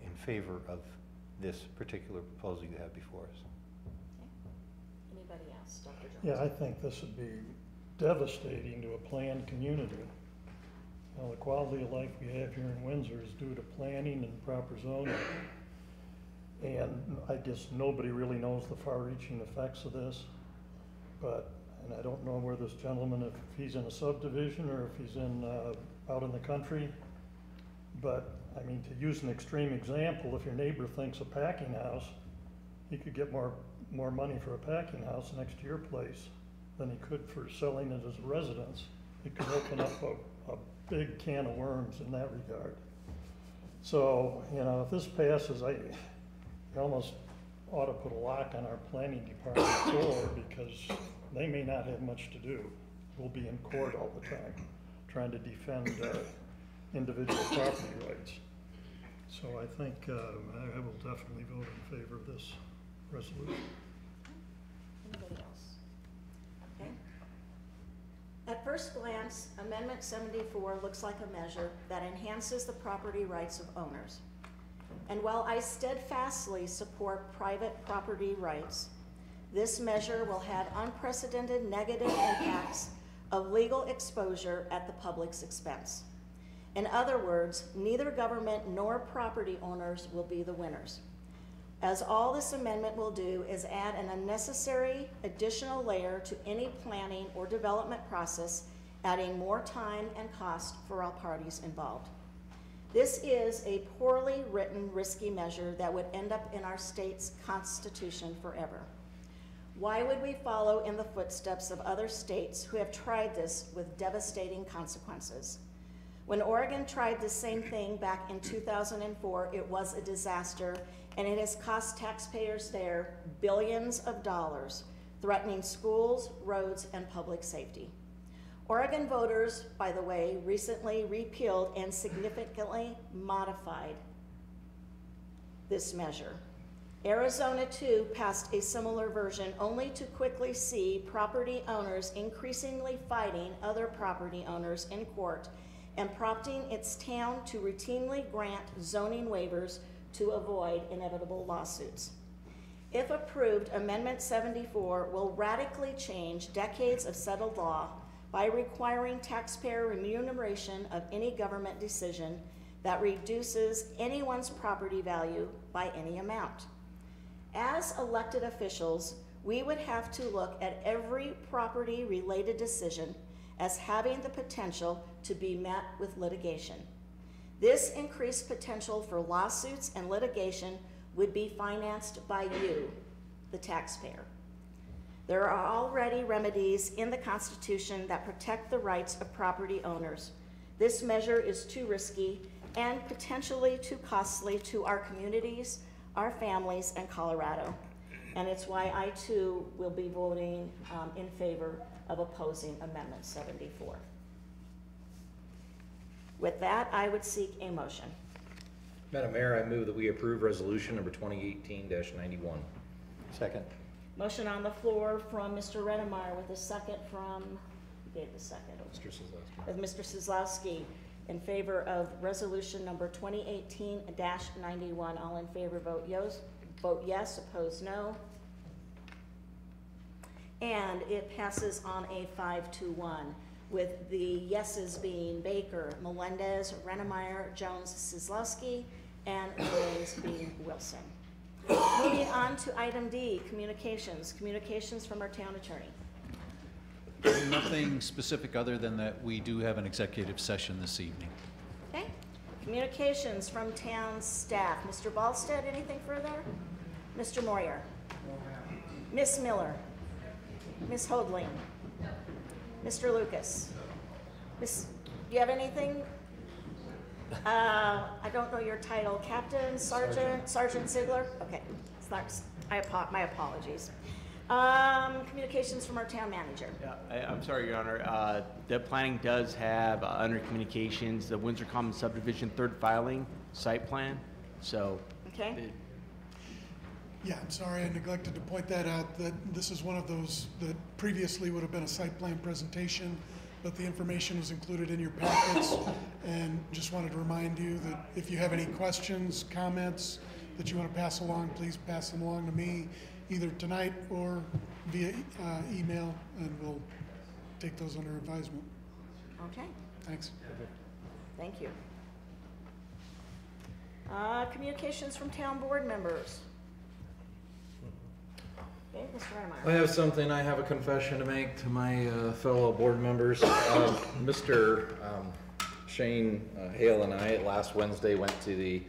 in favor of this particular proposal you have before us. Okay. Anybody else? Dr. Jones? Yeah, I think this would be devastating to a planned community. Well, the quality of life we have here in Windsor is due to planning and proper zoning. And I guess nobody really knows the far-reaching effects of this, and I don't know where this gentleman, if he's in a subdivision or if he's out in the country, but I mean, to use an extreme example, if your neighbor thinks a packing house, he could get more money for a packing house next to your place than he could for selling it as a residence. It could open up a big can of worms in that regard. So, you know, if this passes, I almost ought to put a lock on our planning department door because they may not have much to do. We'll be in court all the time trying to defend individual property rights. So I think I will definitely vote in favor of this resolution. Anybody else? Okay. At first glance, Amendment 74 looks like a measure that enhances the property rights of owners. And while I steadfastly support private property rights, this measure will have unprecedented negative impacts of legal exposure at the public's expense. In other words, neither government nor property owners will be the winners, as all this amendment will do is add an unnecessary additional layer to any planning or development process, adding more time and cost for all parties involved. This is a poorly written, risky measure that would end up in our state's constitution forever. Why would we follow in the footsteps of other states who have tried this with devastating consequences? When Oregon tried the same thing back in 2004, it was a disaster, and it has cost taxpayers there billions of dollars, threatening schools, roads, and public safety. Oregon voters, by the way, recently repealed and significantly modified this measure. Arizona, too, passed a similar version, only to quickly see property owners increasingly fighting other property owners in court and prompting its town to routinely grant zoning waivers to avoid inevitable lawsuits. If approved, Amendment 74 will radically change decades of settled law by requiring taxpayer remuneration of any government decision that reduces anyone's property value by any amount. As elected officials, we would have to look at every property-related decision as having the potential to be met with litigation. This increased potential for lawsuits and litigation would be financed by you, the taxpayer. There are already remedies in the Constitution that protect the rights of property owners. This measure is too risky and potentially too costly to our communities, our families, and Colorado. And it's why I too will be voting in favor of opposing Amendment 74. With that, I would seek a motion. Madam Mayor, I move that we approve resolution number 2018-91. Second. Motion on the floor from Mr. Redemeyer with a second from, who gave the second? Mr. Kozlowski. Of Mr. Kozlowski in favor of resolution number 2018-91. All in favor vote yes, opposed no. And it passes on a 5-1, with the yeses being Baker, Melendez, Redemeyer, Jones, Kozlowski, and the nays being Wilson. Moving on to item D, communications. Communications from our town attorney. Nothing specific other than that we do have an executive session this evening. Okay. Communications from town staff. Mr. Ballstead, anything further? Mr. Moyer? Miss Miller? Miss Hoadling? Mr. Lucas? Do you have anything? I don't know your title. Captain, Sergeant Ziegler? Okay, my apologies. Communications from our town manager. Yeah, I'm sorry, Your Honor. The planning does have under communications the Windsor Commons subdivision third filing site plan. So. Okay. Yeah, I'm sorry, I neglected to point that out, that this is one of those that previously would have been a site plan presentation, but the information was included in your packets, and just wanted to remind you that if you have any questions, comments that you want to pass along, please pass them along to me, either tonight or via email, and we'll take those under advisement. Okay. Thanks. Thank you. Communications from town board members. Okay, Mr. Redemeyer. I have something, I have a confession to make to my fellow board members. Mr. Shane Hale and I last Wednesday went to the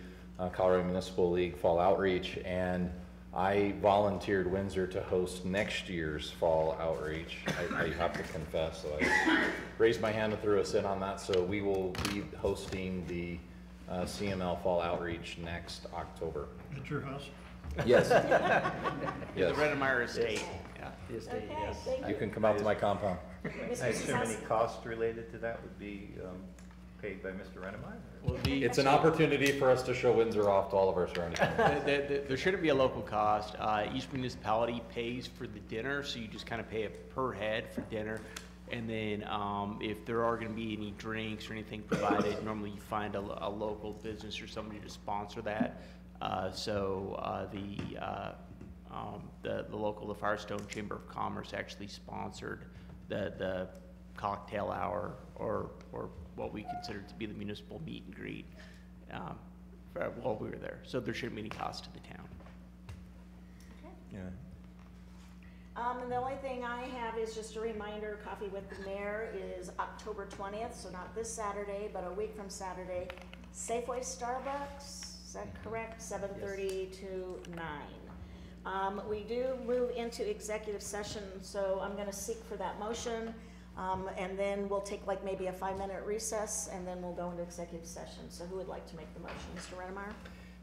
Colorado Municipal League Fall Outreach, and I volunteered Windsor to host next year's fall outreach. I have to confess, so I raised my hand and threw us in on that. So we will be hosting the CML fall outreach next October. At your house? Yes. The Redemeyer Estate. Yeah. The estate, Okay, yes. thank You can come out to my compound. Mr. I assume any Sisaki? cost related to that would be paid by Mr. Renemeyer? Will be, It's an opportunity for us to show Windsor off to all of our surrounding communities. there shouldn't be a local cost. Each municipality pays for the dinner, so you just kind of pay it per head for dinner. And then if there are going to be any drinks or anything provided, normally you find a local business or somebody to sponsor that. The local, the Firestone Chamber of Commerce actually sponsored the cocktail hour or what we consider to be the municipal meet and greet while we were there. So there shouldn't be any cost to the town. Yeah. And the only thing I have is just a reminder, Coffee with the Mayor is October 20th, so not this Saturday, but a week from Saturday. Safeway Starbucks, is that correct? 7:30 to 9. We do move into executive session, so I'm gonna seek for that motion. And then we'll take like maybe a 5-minute recess, and then we'll go into executive session. So who would like to make the motion? Mr. Redemeyer?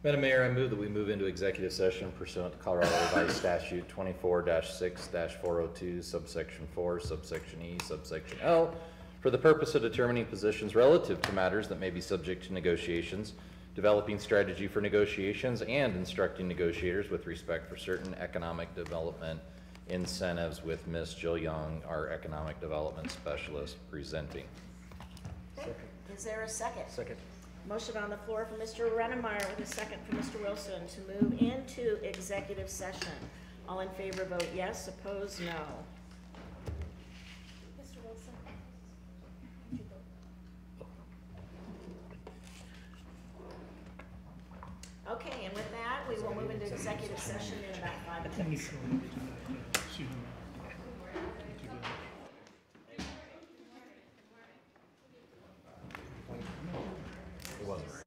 Madam Mayor, I move that we move into executive session pursuant to Colorado Revised Statute 24-6-402, subsection 4, subsection E, subsection L, for the purpose of determining positions relative to matters that may be subject to negotiations, developing strategy for negotiations, and instructing negotiators with respect for certain economic development incentives with Ms. Jill Young, our economic development specialist, presenting. Okay. Is there a second? Second. Motion on the floor from Mr. Redemeyer with a second from Mr. Wilson to move into executive session. All in favor vote yes, opposed no. Mr. Wilson? Okay, and with that, we will move into executive session in about 5 minutes. It wasn't.